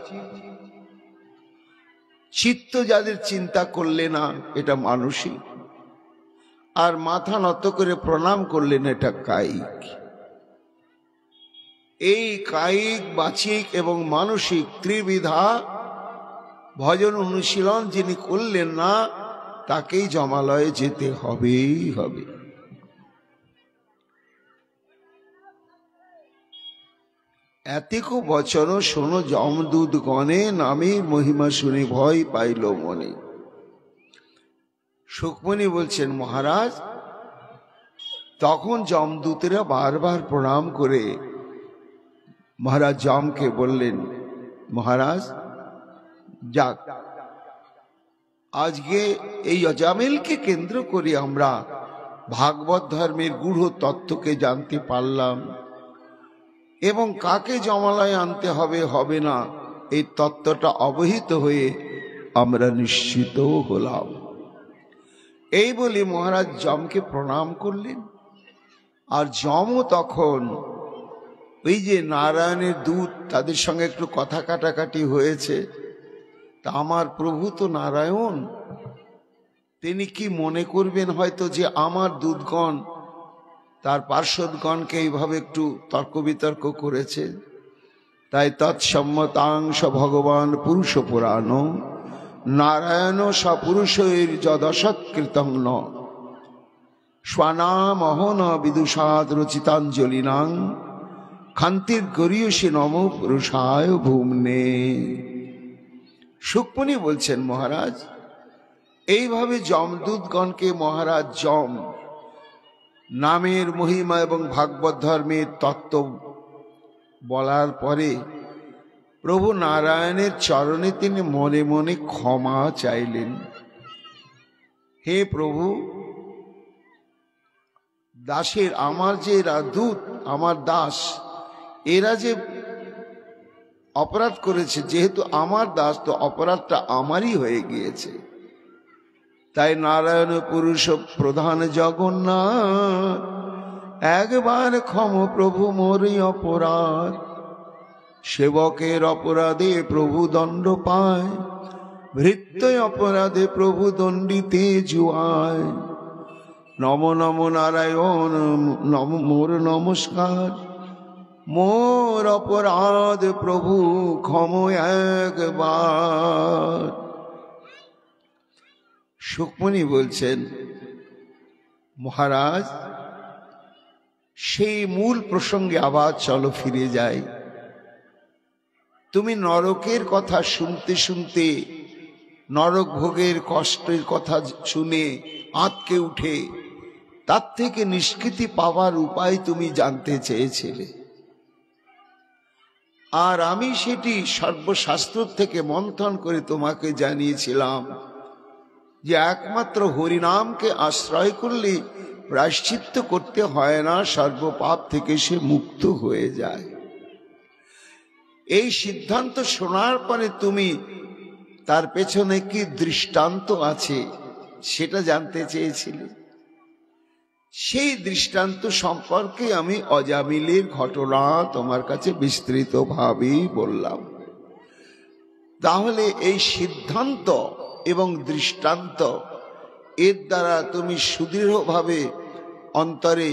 চিত্ত যাদের চিন্তা করলে না, এটা মানসিক। আর মাথা নত করে প্রণাম করলেন, এটা কায়িক। এই কায়িক, বাচিক এবং মানসিক ত্রিবিধা ভজন অনুশীলন যিনি করলেন না, তাকেই যমালয়ে যেতে হবেই হবে। এতিকো বচন শোনো যমদূত গণে, নামে মহিমা শুনে ভয় পাইল মনে। সুকমণি বলছেন, মহারাজ তখন যমদূতেরা বারবার প্রণাম করে মহারাজ যমকে বললেন, মহারাজ যাক, আজকে এই অজামিলকে কেন্দ্র করে আমরা ভাগবত ধর্মের গূঢ় তত্ত্বকে জানতে পারলাম, এবং কাকে যমালয়ে আনতে হবে হবে না এই তত্ত্বটা অবহিত হয়ে আমরা নিশ্চিত হলাম। এই বলে মহারাজ যমকে প্রণাম করলেন। আর যমও তখন ওই যে নারায়ণের দূত, তাদের সঙ্গে একটু কথা কাটাকাটি হয়েছে, তা আমার প্রভু তো নারায়ণ, তিনি কি মনে করবেন হয়তো যে আমার দূতগণ তার পার্শ্বদগণকে এইভাবে একটু তর্ক বিতর্ক করেছে। তাই তৎসম্মতাংশ ভগবান পুরুষ পুরাণ নারায়ণ সপুরুষের যদসৎকৃতং ন স্বনামহন বিদুষাদ রচিতাঞ্জলিনাং খান্তির গরীয়সী নম পুরুষায় ভূমনে। সুকমণি বলছেন, মহারাজ এইভাবে যমদূতগণকে মহারাজ যম নামের মহিমা এবং ভাগবত ধর্মের তত্ত্ব বলার পরে প্রভু নারায়ণের চরণে তিনি মনে মনে ক্ষমা চাইলেন। হে প্রভু, দাসের, আমার যে দূত, আমার দাস, এরা যে অপরাধ করেছে, যেহেতু আমার দাস, তো অপরাধটা আমারই হয়ে গিয়েছে। তাই নারায়ণ পুরুষ প্রধান জগন্নাথ, একবার ক্ষম প্রভু মোর অপরাধ। সেবকের অপরাধে প্রভু দণ্ড পায়, ভৃত্য অপরাধে প্রভু দণ্ডিতে জুয়ায়। নম নম নারায়ণ, নম মোর নমস্কার, মোর অপরাধ প্রভু ক্ষম একবার। সুকমণি বলছেন, মহারাজ সেই মূল প্রসঙ্গে আবার চলো ফিরে যাই। তুমি নরকের কথা শুনতে শুনতে, নরক ভোগের কষ্টের কথা শুনে আঁতকে উঠে তার থেকে নিষ্কৃতি পাওয়ার উপায় তুমি জানতে চেয়েছিলে। আর আমি সেটি সর্বশাস্ত্র থেকে মন্থন করে তোমাকে জানিয়েছিলাম যে একমাত্র হরিনামকে আশ্রয় করলে প্রায়শ্চিত্ত করতে হয় না, সর্বপাপ থেকে সে মুক্ত হয়ে যায়। এই সিদ্ধান্ত শোনার পরে তুমি তার পেছনে কি দৃষ্টান্ত আছে সেটা জানতে চেয়েছিলে। সেই দৃষ্টান্ত সম্পর্কে আমি অজামিলের ঘটনা তোমার কাছে বিস্তৃতভাবেই বললাম। তাহলে এই সিদ্ধান্ত এবং দৃষ্টান্ত, এর দ্বারা তুমি সুদৃঢ়ভাবে অন্তরে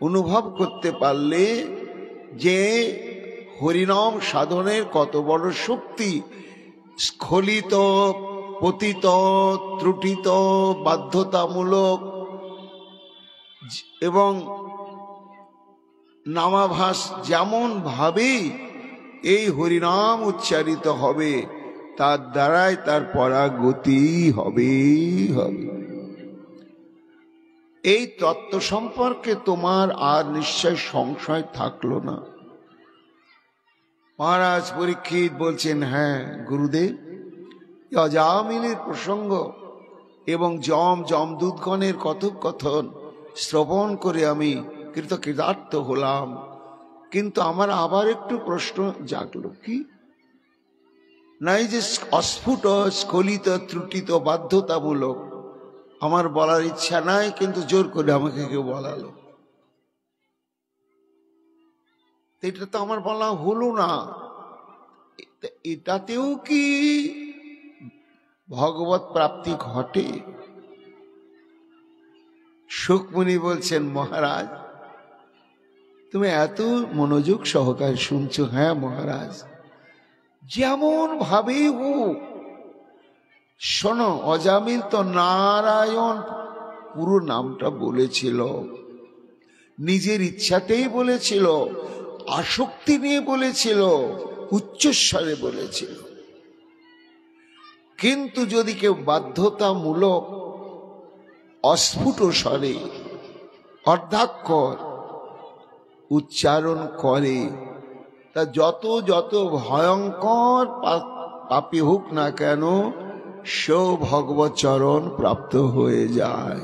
অনুভব করতে পারলে যে হরিনাম সাধনের কত বড় শক্তি, স্খলিত, পতিত, ত্রুটিত, বাধ্যতামূলক এবং নামাভাস যেমন ভাবে এই হরিনাম উচ্চারিত হবে, তার দ্বারাই তার পরাগতি হবে। এই তত্ত্ব সম্পর্কে তোমার আর নিশ্চয় সংশয় থাকলো না। মহারাজ পরীক্ষিত বলছেন, হ্যাঁ গুরুদেব, অজামিলের প্রসঙ্গ এবং যমদূতগণের কথোপকথন শ্রবণ করে আমি কৃতকৃতার্থ হলাম, কিন্তু আমার আবার একটু প্রশ্ন জাগলো। কি নাই যে অস্ফুট, স্খলিত, ত্রুটিত, বাধ্যতামূলক, আমার বলার ইচ্ছা নাই, কিন্তু জোর করে আমাকে কেউ বলালো, এটা তো আমার বলা হলো না। এটাতেও কি ভগবত প্রাপ্তি ঘটে? শুকমুনি বলছেন, মহারাজ তুমি এত মনোযোগ সহকারে শুনছো? হ্যাঁ মহারাজ, যেমন ভাবে হোক। শোনো, অজামিল তো নারায়ণ পুরো নামটা বলেছিল, নিজের ইচ্ছাতেই বলেছিল, আসক্তি নিয়ে বলেছিল, উচ্চস্বরে বলেছিল। কিন্তু যদি কেউ বাধ্যতামূলক অস্ফুট স্বরে অর্ধাক্ষর উচ্চারণ করে, তা যত যত ভয়ঙ্কর পাপী হোক না কেন, সেও ভগবত চরণ প্রাপ্ত হয়ে যায়।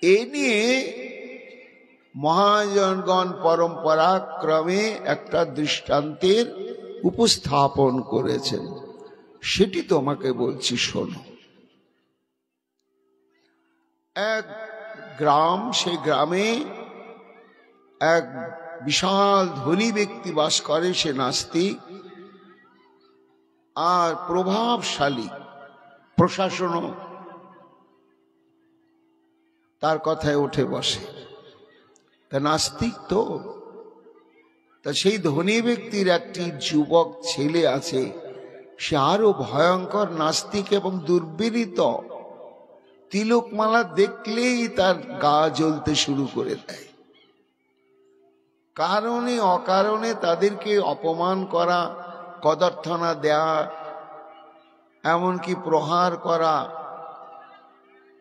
এ নিয়ে মহাজনগণ পরম্পরাক্রমে একটা দৃষ্টান্তের উপস্থাপন করেছেন, সেটি তোমাকে বলছি, শোনো। এক গ্রাম, সেই গ্রামে এক বিশাল ধনী ব্যক্তি বাস করে। সে নাস্তিক আর প্রভাবশালী, প্রশাসনও তার কথায় উঠে বসে। তা নাস্তিক তো, তা সেই ধনী ব্যক্তির একটি যুবক ছেলে আছে, সে আরো ভয়ঙ্কর নাস্তিক এবং দুর্বৃত্ত। তিলকমালা দেখলেই তার গা জ্বলতে শুরু করে দেয়। কারণে অকারণে তাদেরকে অপমান করা, কদর্থনা দেয়া, এমনকি প্রহার করা,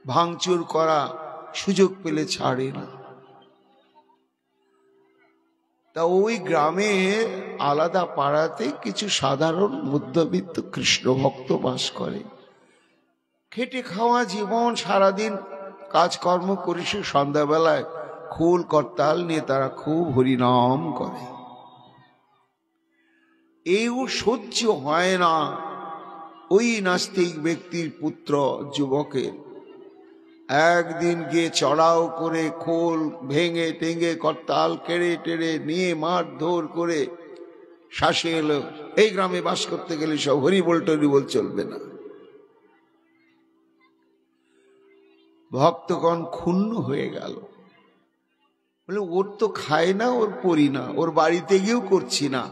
ভাঙচুর করা, সুযোগ পেলে ছাড়ে না। তা ওই গ্রামে আলাদা পাড়াতে কিছু সাধারণ মধ্যবিত্ত কৃষ্ণ ভক্ত বাস করে। খেটে খাওয়া জীবন, সারাদিন কাজকর্ম করে সে সন্ধ্যাবেলায় খোল করতাল নিয়ে তারা খুব হরিনাম করে। এও সহ্য হয় না ওই নাস্তিক ব্যক্তির পুত্র যুবকের। একদিন গিয়ে চড়াও করে খোল ভেঙে টেঙে করতাল কেড়ে টেড়ে নিয়ে মারধর করে শাসে এলো, এই গ্রামে বাস করতে গেলে সব হরিবোল টরিবোল চলবে না। ভক্তগণ ক্ষুণ্ণ হয়ে গেল, বলে ওর তো খায় না, ওর পড়ি না, ওর বাড়িতে গিয়েও করছি না,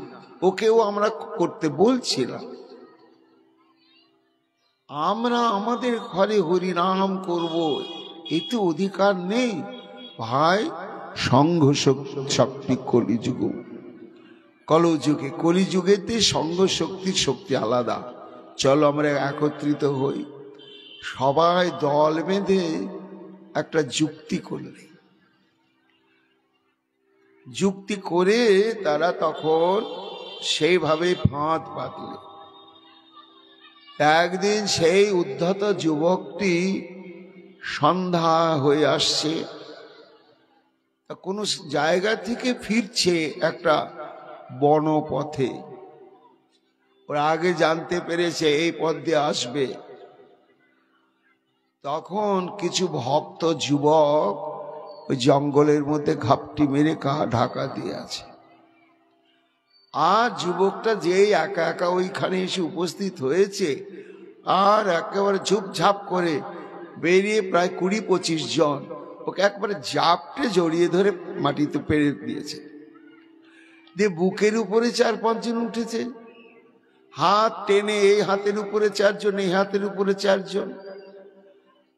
ওকেও আমরা করতে বলছি না। আমরা আমাদের ঘরে হরিনাম করব, এতে অধিকার নেই। ভাই, সংঘ শক্তি কলিযুগ, কলযুগে, কলিযুগেতে সংঘ শক্তির শক্তি আলাদা। চলো আমরা একত্রিত হই। সবাই দল বেঁধে একটা যুক্তি করলে, যুক্তি করে তারা তখন সেইভাবে ফাঁদ পাতলে। একদিন সেই উদ্ধত যুবকটি সন্ধ্যা হয়ে আসছে, কোন জায়গা থেকে ফিরছে একটা বনপথে। ওরা আগে জানতে পেরেছে এই পথ দিয়ে আসবে। তখন কিছু ভক্ত যুবক ওই জঙ্গলের মধ্যে ঘাপটি মেরে ঢাকা দিয়ে আছে। আর যুবকটা যেই একা একা ওইখানে এসে উপস্থিত হয়েছে, আর একেবারে ঝুপঝাপ করে বেরিয়ে প্রায় 20-25 জন ওকে একবারে জাপটে জড়িয়ে ধরে মাটিতে পেরে দিয়েছে, দিয়ে বুকের উপরে 4-5 জন উঠেছে, হাত টেনে এই হাতের উপরে 4 জন, এই হাতের উপরে 4 জন,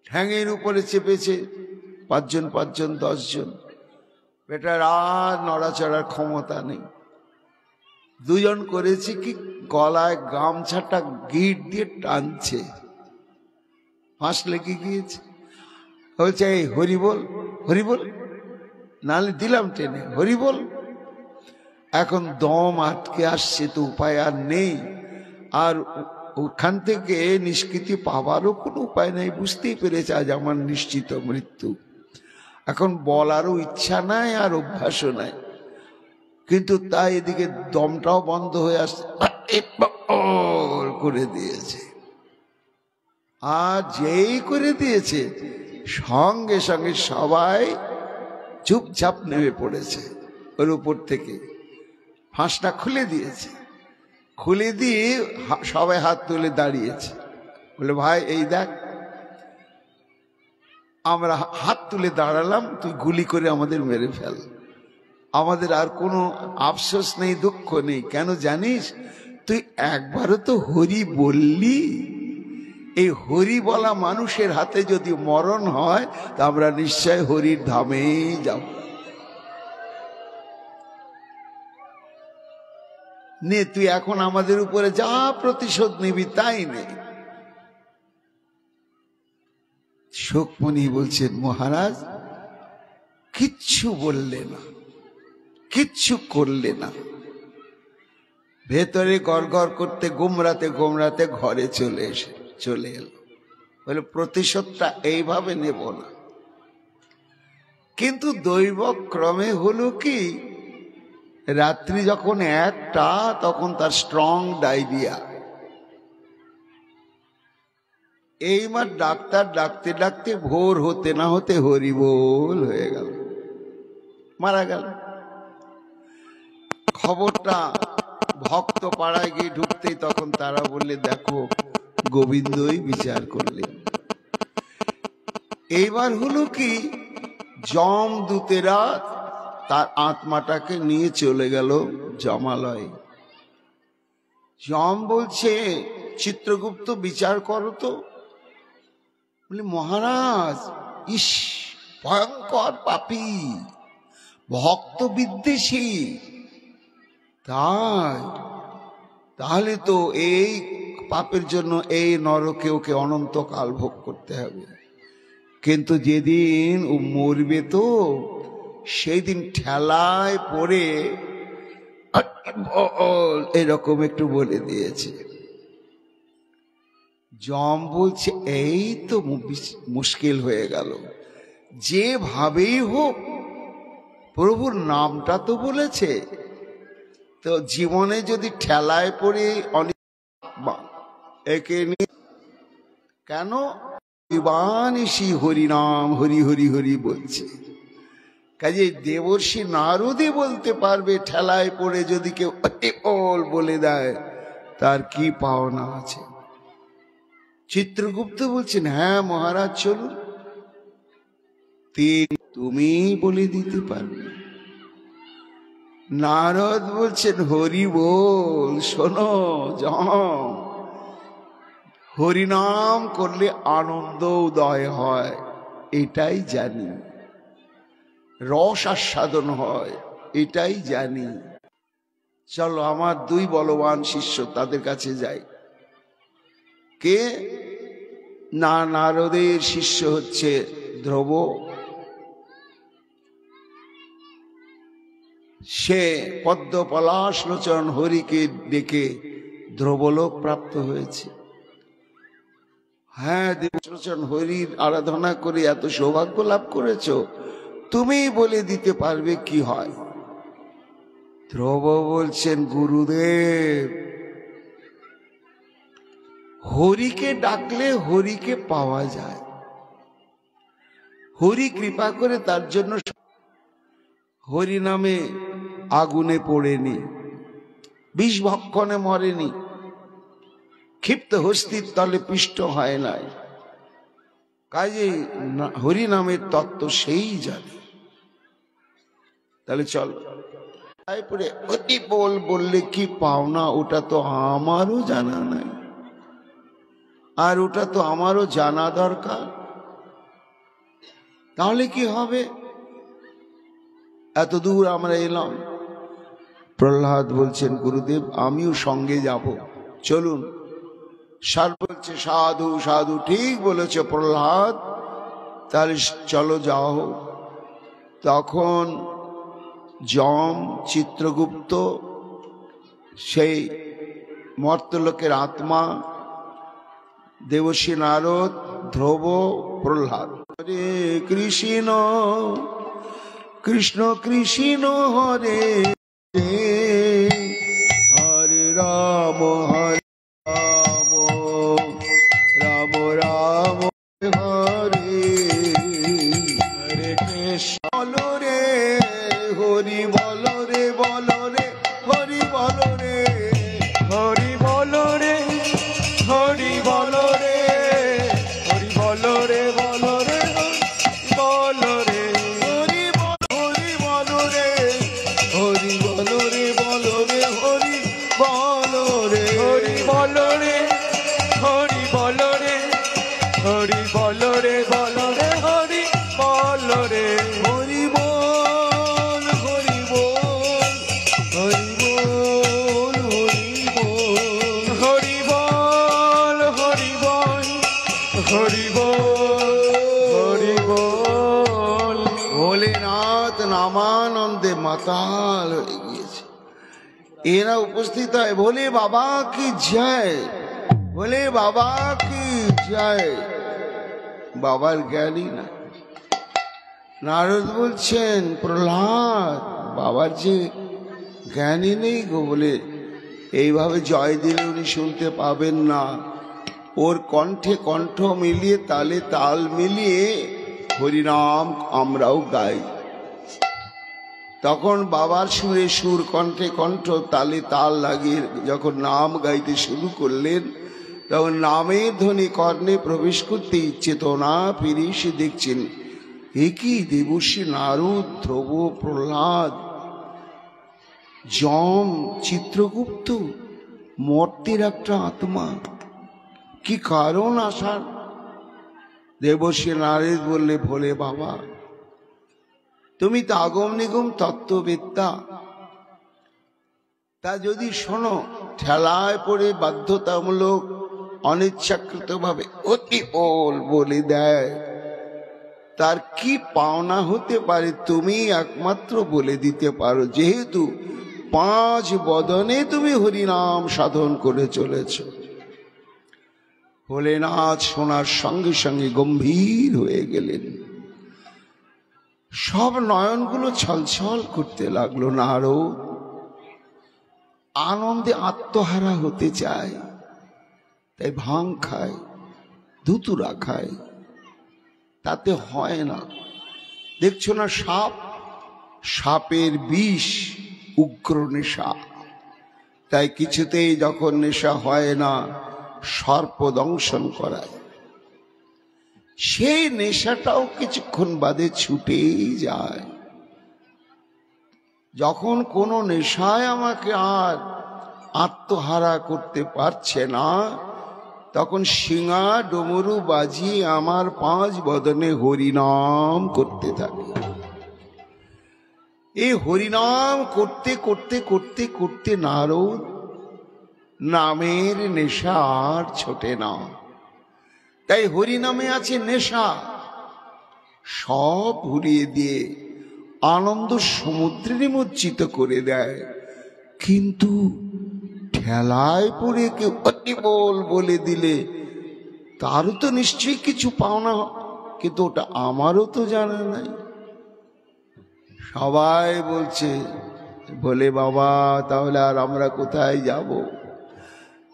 ঠ্যাঙের উপরে চেপেছে 5 জন 5 জন 10 জন। বেটার আর নড়াচড়ার ক্ষমতা নেই। 2 জন করেছে কি, গলায় গামছাটা গিট দিয়ে টানছে, ফাঁস লেগে গিয়েছে। বলছে এই হরি বল, হরি বল, নাহলে দিলাম টেনে, হরি বল। এখন দম আটকে আসছে, তো উপায় আর নেই, আর ওখান থেকে নিষ্কৃতি পাওয়ারও কোনো উপায় নেই। বুঝতেই পেরেছে আজ আমার নিশ্চিত মৃত্যু। এখন বলারও ইচ্ছা নাই আর অভ্যাসও নাই, কিন্তু তাই এদিকে দমটাও বন্ধ হয়ে আসছে, করে দিয়েছে। আর যেই করে দিয়েছে সঙ্গে সঙ্গে সবাই চুপচাপ নেমে পড়েছে ওর উপর থেকে। ফাঁসটা খুলে দিয়েছে, খুলে দিয়ে সবাই হাত তুলে দাঁড়িয়েছে, বলে ভাই এই দেখ আমরা হাত তুলে দাঁড়ালাম, তুই গুলি করে আমাদের মেরে ফেল, আমাদের আর কোনো আফসোস নেই, দুঃখ নেই। কেন জানিস, তুই একবারও তো হরি বললি। এই হরি বলা মানুষের হাতে যদি মরণ হয় তা আমরা নিশ্চয় হরির ধামেই যাব। নে তুই এখন আমাদের উপরে যা প্রতিশোধ নিবি তাই নে। শোকমণি বলছেন মহারাজ কিচ্ছু বললে না, কিচ্ছু করলে না, ভেতরে গড়গড় করতে গোমরাতে গোমরাতে ঘরে চলে এলো। বলে প্রতিশোধটা এইভাবে নেব না। কিন্তু দৈবক্রমে হলো কি, রাত্রি যখন 1টা তখন তার স্ট্রং ডায়রিয়া। এইবার ডাক্তার ডাকতে ডাকতে ভোর হতে না হতে হরিবোল হয়ে গেল, মারা গেল। খবরটা ভক্ত পাড়ায় গিয়ে ঢুকতেই তখন তারা বললে দেখো গোবিন্দই বিচার করলেন। এইবার হলো কি, যমদূতেরা তার আত্মাটাকে নিয়ে চলে গেল যমালয়ে। যম বলছে চিত্রগুপ্ত বিচার করো তো। বলে মহারাজ ইস ভয়ঙ্কর পাপী, ভক্ত বিদ্বেষী, তাই তাহলে তো এই পাপের জন্য এই নরকে ওকে অনন্তকাল ভোগ করতে হবে। কিন্তু যেদিন ও মরবে তো সেই দিন ঠেলায় পড়ে এরকম একটু বলে দিয়েছে। যম বলছে এই তো মুশকিল হয়ে গেল, যেভাবেই হোক প্রভুর নামটা তো বলেছে, তো জীবনে যদি ঠেলায় পড়ে অনেক একে নিয়ে কেন দিবানিশি হরিনাম হরি হরি হরি বলছে। কাজে দেবর্ষি নারদই বলতে পারবে ঠেলায় পড়ে যদি কেউ বলে দেয় তার কি পাওনা আছে। চিত্রগুপ্ত বলছেন হ্যাঁ মহারাজ চলুন, তুমি বলে দিতে পারবে। নারদ বলছেন হরি বল, শোনো যম, হরিনাম করলে আনন্দ উদয় হয় এটাই জানি, রস আস্বাদন হয় এটাই জানি। চলো আমার 2 বলবান শিষ্য তাদের কাছে যাই। কে না, নারদের শিষ্য হচ্ছে ধ্রুব, সে পদ্ম পলাশ লোচন হরিকে ডেকে ধ্রুবলোক প্রাপ্ত হয়েছে। হ্যাঁ দেবলোচন হরির আরাধনা করে এত সৌভাগ্য লাভ করেছ, তুমি বলে দিতে পারবে কি হয়। ধ্রুব বলছেন গুরুদেব হরিকে ডাকলে হরিকে পাওয়া যায়, হরি কৃপা করে তার জন্য হরি নামে আগুনে পড়েনি, বিষ ভক্ষণে মরেনি, ক্ষিপ্ত হস্তির তলে পিষ্ট হয় নাই। কাজে হরি নামের তত্ত্ব সেই জানে। তাহলে চল, তারপরে অতি বললে কি পাওনা, ওটা তো আমারও জানা নাই, আর ওটা তো আমারও জানা দরকার। তাহলে কি হবে? এত দূর আমরা এলাম, প্রহ্লাদ বলছেন গুরুদেব আমিও সঙ্গে যাব, চলুন। সার বলছে সাধু সাধু, ঠিক বলেছে প্রহ্লাদ, তাহলে চলো যাও। তখন যম, চিত্রগুপ্ত, সেই মর্তলোকের আত্মা, দেবর্ষি নারদ, ধ্রুব, প্রহ্লাদ, হরে কৃষ্ণ কৃষ্ণ কৃষ্ণ হরে হরে রাম হরে রাম রাম রাম হরে হরে কৃষ্ণ। বলো রে হরি, বলো রে, বলো রে হরি, বলো রে হরি বলো রে, হরি বলো রে, হরি বলো রে, বলো রে, বলো রে, হরি বলো রে, হরি বলো রে, বলো রে হরি বলো রে, হরি বলো রে, হরি বলো রে, হরি বলো রে, বলো রে, হরি বলো রে, হরি বল, হরি বল, হরি বল, হরি বল, হরি বল, হরি বল, হরি বল, হরি বল। ভোলেনাথ নামানন্দে মাতাল হয়ে গিয়েছে। এরা উপস্থিত হয়, ভোলে বাবা কি জয়, ভোলে বাবা কি জয়। বাবার জ্ঞানই না। নারদ বলছেন প্রহ্লাদ বাবার যে জ্ঞানই নেই গো, বলে এইভাবে জয় দিলে উনি শুনতে পাবেন না। ওর কণ্ঠে কণ্ঠ মিলিয়ে, তালে তাল মিলিয়ে হরিনাম আমরাও গাই। তখন বাবার সুরে সুর, কণ্ঠে কণ্ঠ, তালে তাল লাগিয়ে যখন নাম গাইতে শুরু করলেন, তখন নামের ধ্বনি কর্ণে প্রবেশ করতে চেতনা ফিরে এসে দেখছেন একই দেবর্ষি নারদ, ধ্রুব, প্রহ্লাদ, যম, চিত্রগুপ্ত, মর্তের একটা আত্মা। কি কারণ আসার? দেবর্ষি নারদ বললে ভোলে বাবা তুমি তো আগম নিগম তত্ত্ববেত্তা, তা যদি শোনো, ঠেলায় পড়ে বাধ্যতামূলক অনিচ্ছাকৃত ভাবে অতি বলে দেয়, তার কি পাওনা হতে পারে তুমি একমাত্র বলে দিতে পারো, যেহেতু 5 বদনে তুমি হরিনাম সাধন করে চলেছ। ভোলেনাথ শোনার সঙ্গে সঙ্গে গম্ভীর হয়ে গেলেন, সব নয়নগুলো ছলছল করতে লাগলো। নারদ আনন্দে আত্মহারা হতে চায়, তাই ভাং খায়, ধুতুরা খায়, তাতে হয় না। দেখছো না সাপ, সাপের বিষ উগ্র নেশা, তাই কিছুতেই যখন নেশা হয় না সর্প দংশন করায়। সেই নেশাটাও কিছুক্ষণ বাদে ছুটেই যায়। যখন কোনো নেশায় আমাকে আর আত্মহারা করতে পারছে না, তখন শিঙা ডমরু বাজিয়ে আমার 5 বদনে হরিনাম করতে থাকে। এই হরিনাম করতে করতে করতে করতে নারদ নামের নেশা আর ছোটে না। তাই হরিনামে আছে নেশা, সব ভুলিয়ে দিয়ে আনন্দ সমুদ্রে নিমজ্জিত করে দেয়। কিন্তু ঠেলায় পড়ে কেউ অতি বলে দিলে তারও তো নিশ্চয়ই কিছু পাওনা, কিন্তু ওটা আমারও তো জানা নাই। সবাই বলছে বলে বাবা তাহলে আর আমরা কোথায় যাব?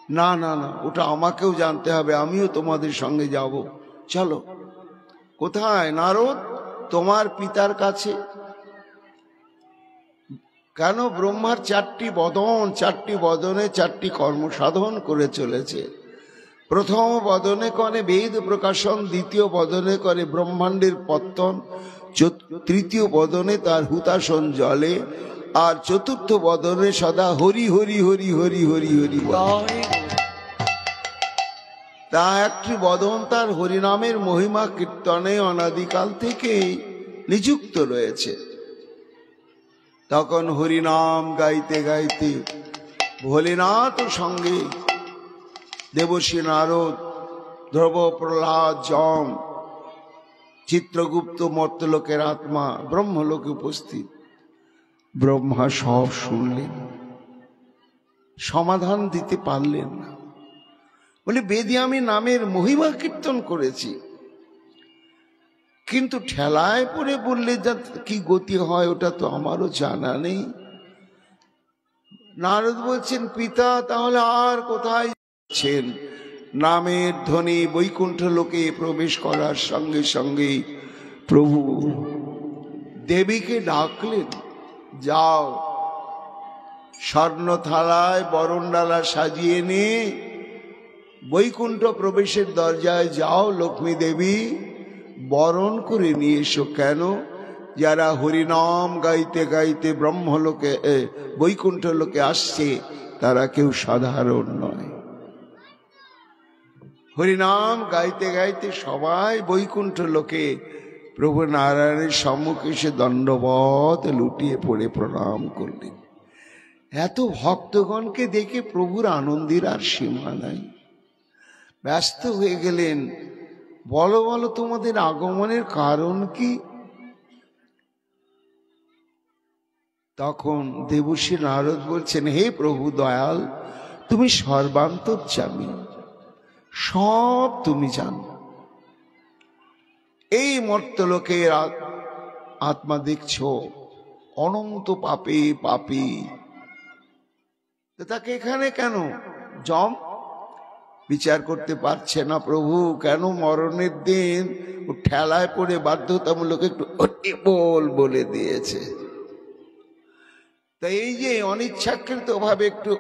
না না না, ওটা আমাকেও জানতে হবে, আমিও তোমাদের সঙ্গে যাব। চলো। কোথায়? নারদ, তোমার পিতার কাছে। কেন? ব্রহ্মার 4টি বদন, 4টি বদনে 4টি কর্ম সাধন করে চলেছে। প্রথম বদনে করে বেদ প্রকাশন, দ্বিতীয় বদনে করে ব্রহ্মাণ্ডের পত্তন, তৃতীয় বদনে তার হুতাসন জলে, আর চতুর্থ বদনে সদা হরি হরি হরি হরি হরি হরি বলে। তা একটি বদন তার হরিনামের মহিমা কীর্তনে অনাদিকাল থেকে নিযুক্ত রয়েছে। তখন হরিনাম গাইতে গাইতে ভোলেনাথ সঙ্গে দেবর্ষি নারদ, ধ্রুব, প্রহ্লাদ, যম, চিত্রগুপ্ত, মর্তলোকের আত্মা ব্রহ্মলোকে উপস্থিত। ব্রহ্মা সব শুনলেন, সমাধান দিতে পারলেন না। বলে বেদে আমি নামের মহিমা কীর্তন করেছি, কিন্তু ঠেলায় পড়ে বললে যা কি গতি হয় ওটা তো আমারও জানা নেই। নারদ বলছেন, পিতা তাহলে আর কোথায় যাচ্ছেন? নামের ধ্বনি বৈকুণ্ঠ লোকে প্রবেশ করার সঙ্গে সঙ্গে প্রভু দেবীকে ডাকলেন, যাও স্বর্ণ থালায় বরণডালা সাজিয়ে নিয়ে বৈকুণ্ঠ প্রবেশের দরজায় যাও, লক্ষ্মী দেবী বরণ করে নিয়ে এসো। কেন? যারা হরিনাম গাইতে গাইতে ব্রহ্মলোকে বৈকুণ্ঠ লোকে আসছে তারা কেউ সাধারণ নয়। হরিনাম গাইতে গাইতে সবাই বৈকুণ্ঠ লোকে প্রভু নারায়ণের সম্মুখে এসে দণ্ডবত লুটিয়ে পড়ে প্রণাম করলেন। এত ভক্তগণকে দেখে প্রভুর আনন্দের আর সীমা নাই। ব্যস্ত হয়ে গেলেন, বলো বলো তোমাদের আগমনের কারণ কি? তখন দেবর্ষি নারদ বলছেন, হে প্রভু দয়াল, তুমি সর্বান্তর্যামী, সব তুমি জানো। এই মর্তলোকের আত্মা দেখছো অনন্ত পাপে পাপী, তাকে এখানে কেন যম বিচার করতে পারছে না? প্রভু কেন মরণের দিন ও ঠেলায় পড়ে বাধ্যতামূলক একটু বলে দিয়েছে। তাই এই যে অনিচ্ছাকৃত ভাবে একটু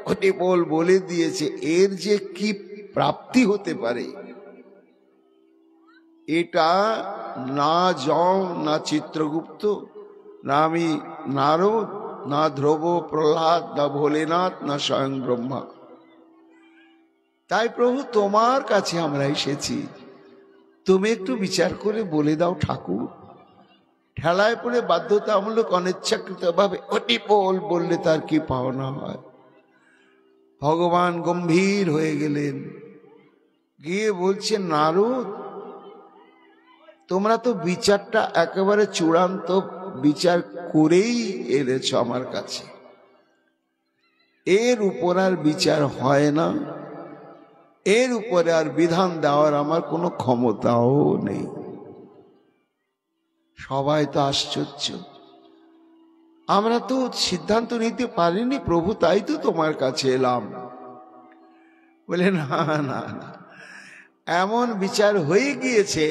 বলে দিয়েছে, এর যে কি প্রাপ্তি হতে পারে এটা না যম, না চিত্রগুপ্ত, না আমি নারদ, না ধ্রুব, প্রহ্লাদ, না ভোলেনাথ, না স্বয়ং ব্রহ্মা। তাই প্রভু তোমার কাছে আমরা এসেছি, তুমি একটু বিচার করে বলে দাও ঠাকুর, ঠেলায় পড়ে বাধ্যতামূলক অনিচ্ছাকৃত ভাবে বললে তার কি পাওনা হয়? ভগবান গম্ভীর হয়ে গেলেন, গিয়ে বলছেন, নারদ তোমরা তো বিচারটা একেবারে চূড়ান্ত বিচার করেই এনেছ আমার কাছে, এর উপর আর বিচার হয় না, এর উপরে আর বিধান দেওয়ার আমার কোনো ক্ষমতাও নেই। সবাই তো আশ্চর্য, আমরা তো সিদ্ধান্ত নিতে পারিনি প্রভু, তাই তো তোমার কাছে এলাম। বলে না না না, এমন বিচার হয়ে গিয়েছে,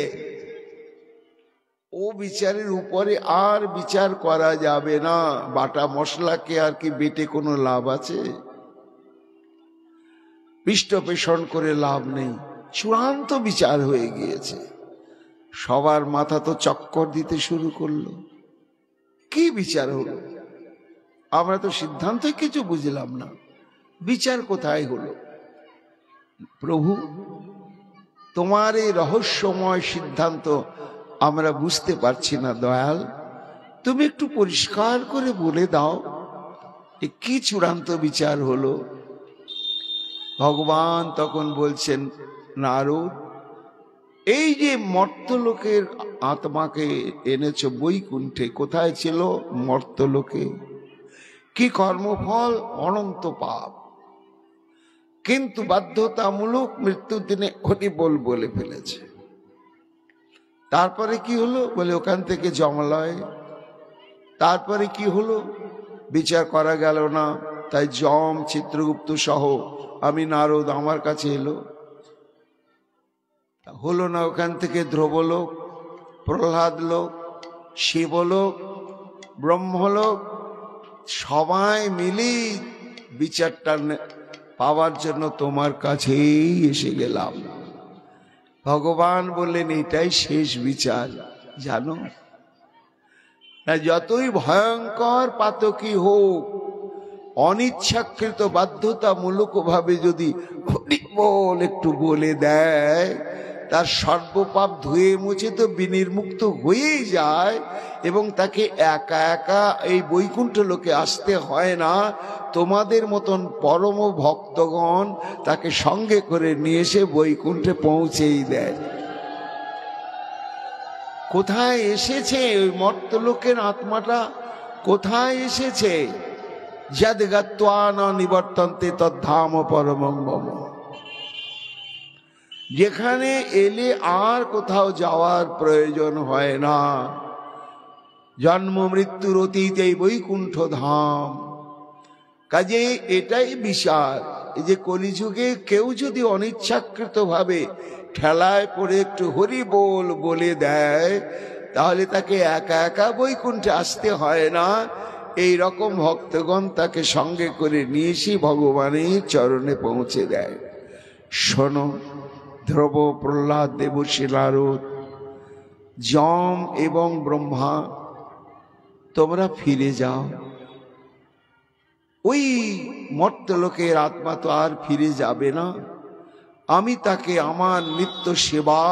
ও বিচারের উপরে আর বিচার করা যাবে না। বাটা মশলাকে আর কি বেটে কোনো লাভ আছে? পৃষ্ঠপোষণ করে লাভ নেই, চূড়ান্ত বিচার হয়ে গিয়েছে। সবার মাথা তো চক্কর দিতে শুরু করলো, কি বিচার হলো? আমরা তো সিদ্ধান্ত কিছু বুঝলাম না, বিচার কোথায় হলো? প্রভু তোমার এই রহস্যময় সিদ্ধান্ত আমরা বুঝতে পারছি না দয়াল, তুমি একটু পরিষ্কার করে বলে দাও কি চূড়ান্ত বিচার হলো? ভগবান তখন বলছেন, নারদ এই যে মর্তলোকের আত্মাকে এনেছ বৈকুণ্ঠে, কোথায় ছিল? মর্তলোকে। কি কর্মফল? অনন্ত পাপ, কিন্তু বাধ্যতামূলক মৃত্যুর দিনে বলে ফেলেছে। তারপরে কি হলো? বলে ওখান থেকে যমলয়। তারপরে কি হলো? বিচার করা গেল না, তাই যম, চিত্রগুপ্ত সহ আমি নারদ আমার কাছে এলো, হলো না। ওখান থেকে ধ্রুবলোক, প্রহ্লাদ লোক, শিবলোক, ব্রহ্মলোক সবাই মিলি বিচারটা পাওয়ার জন্য তোমার কাছেই এসে গেলাম। ভগবান বললেন এটাই শেষ বিচার। জানো না, যতই ভয়ঙ্কর পাতকী হোক, অনিচ্ছাকৃত বাধ্যতামূলক ভাবে যদি হরি বল একটু বলে দেয়, তার সর্বপাপ ধুয়ে মুছে তো বিনির্মুক্ত হয়েই যায়, এবং তাকে একা একা এই বৈকুণ্ঠ লোকে আসতে হয় না। তোমাদের মতন পরম ভক্তগণ তাকে সঙ্গে করে নিয়ে এসে বৈকুণ্ঠে পৌঁছেই দেয়। কোথায় এসেছে ওই মর্তলোকের আত্মাটা? কোথায় এসেছে? যদ গত্বা ন নিবর্তন্তে তদ্ধাম পরমং মম। যেখানে এলে আর কোথাও যাওয়ার প্রয়োজন হয় না। জন্ম মৃত্যুর অতীতে বৈকুণ্ঠ ধাম। কাজে এটাই বিশাল। এই যে কলিযুগে কেউ যদি অনিচ্ছাকৃত ভাবে ঠেলায় পড়ে একটু হরি বল বলে দেয়, তাহলে তাকে একা একা বৈকুণ্ঠে আসতে হয় না। এই রকম ভক্তগণ তাকে সঙ্গে করে নিয়ে এসে ভগবানের চরণে পৌঁছে দেয়। শোনো, ধ্রুব, প্রহ্লাদ, দেবর্ষি নারদ, যম এবং ব্রহ্মা, তোমরা ফিরে যাও। ওই মর্তলোকের আত্মা তো আর ফিরে যাবে না। আমি তাকে আমার নিত্য সেবা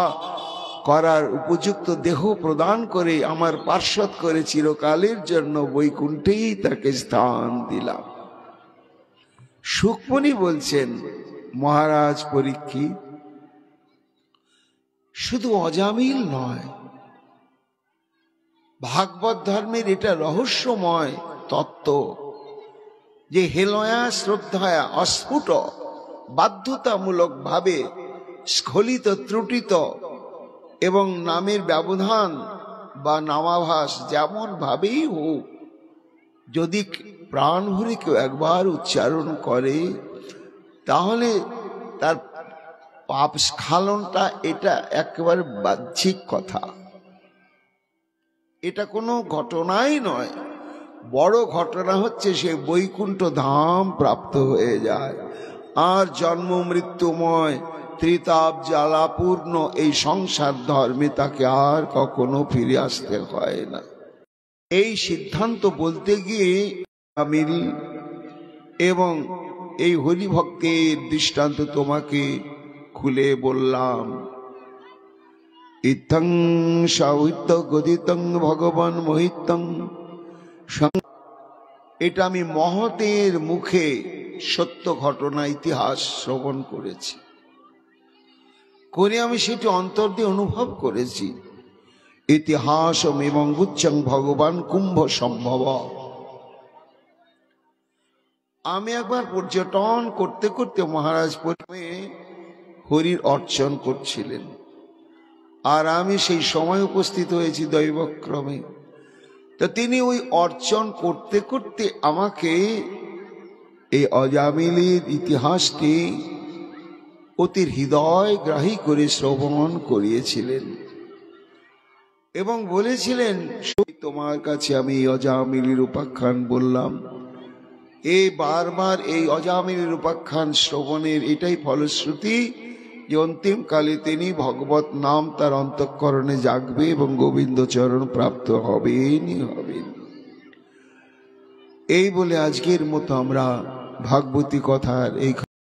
করার উপযুক্ত দেহ প্রদান করে আমার পার্শ্বদ করে চিরকালের জন্য বৈকুণ্ঠেই তাকে স্থান দিলাম। সুখমণি বলছেন, মহারাজ পরীক্ষিত, শুধু অজামিল নয়, ভাগবত ধর্মের এটা রহস্যময় তত্ত্ব যে হেলয়া শ্রদ্ধায়া অস্ফুট বাধ্যতামূলক ভাবে স্খলিত ত্রুটিত এবং নামের ব্যবধান বা নামাভাস যেমন ভাবেই হোক, যদি প্রাণ ভরে কেউ একবার উচ্চারণ করে, তাহলে তার পাপ স্খলনটা এটা একেবারে বাহ্যিক কথা। এটা কোনো ঘটনাই নয়। বড় ঘটনা হচ্ছে সে বৈকুণ্ঠ ধাম প্রাপ্ত হয়ে যায়, আর জন্ম মৃত্যুময় ত্রিতাপ জ্বালাপূর্ণ এই সংসার ধর্মে তাকে আর কখনো ফিরে আসতে হয় না। এই সিদ্ধান্ত বলতে গিয়ে আমিল এবং এই হরিভক্তের দৃষ্টান্ত তোমাকে খুলে বললাম। ইত্থং সাহিত্য গদিতং ভগবান মোহিতং। এটা আমি মহতের মুখে সত্য ঘটনা ইতিহাস শ্রবণ করেছি, করে আমি সেটি অন্তর দিয়ে অনুভব করেছি। ইতিহাস এবং গুচ্ছং ভগবান কুম্ভ সম্ভব। আমি একবার পর্যটন করতে করতে মহারাজ প্রথমে হরির অর্চন করছিলেন, আর আমি সেই সময় উপস্থিত হয়েছি দৈবক্রমে। তো তিনি ওই অর্চন করতে করতে আমাকে এই অজামিলের ইতিহাসটি অতি হৃদয় গ্রাহী করে শ্রবণ করিয়েছিলেন এবং বলেছিলেন, তোমার কাছে আমি অজামিলের উপাখ্যান বললাম। এই বারবার এই অজামিলের উপাখ্যান শ্রবণের এটাই ফলশ্রুতি যে অন্তিমকালে তিনি ভগবত নাম তার অন্তঃকরণে জাগবে এবং গোবিন্দ চরণ প্রাপ্ত হবেনই হবেন। এই বলে আজকের মতো আমরা ভাগবতী কথার এই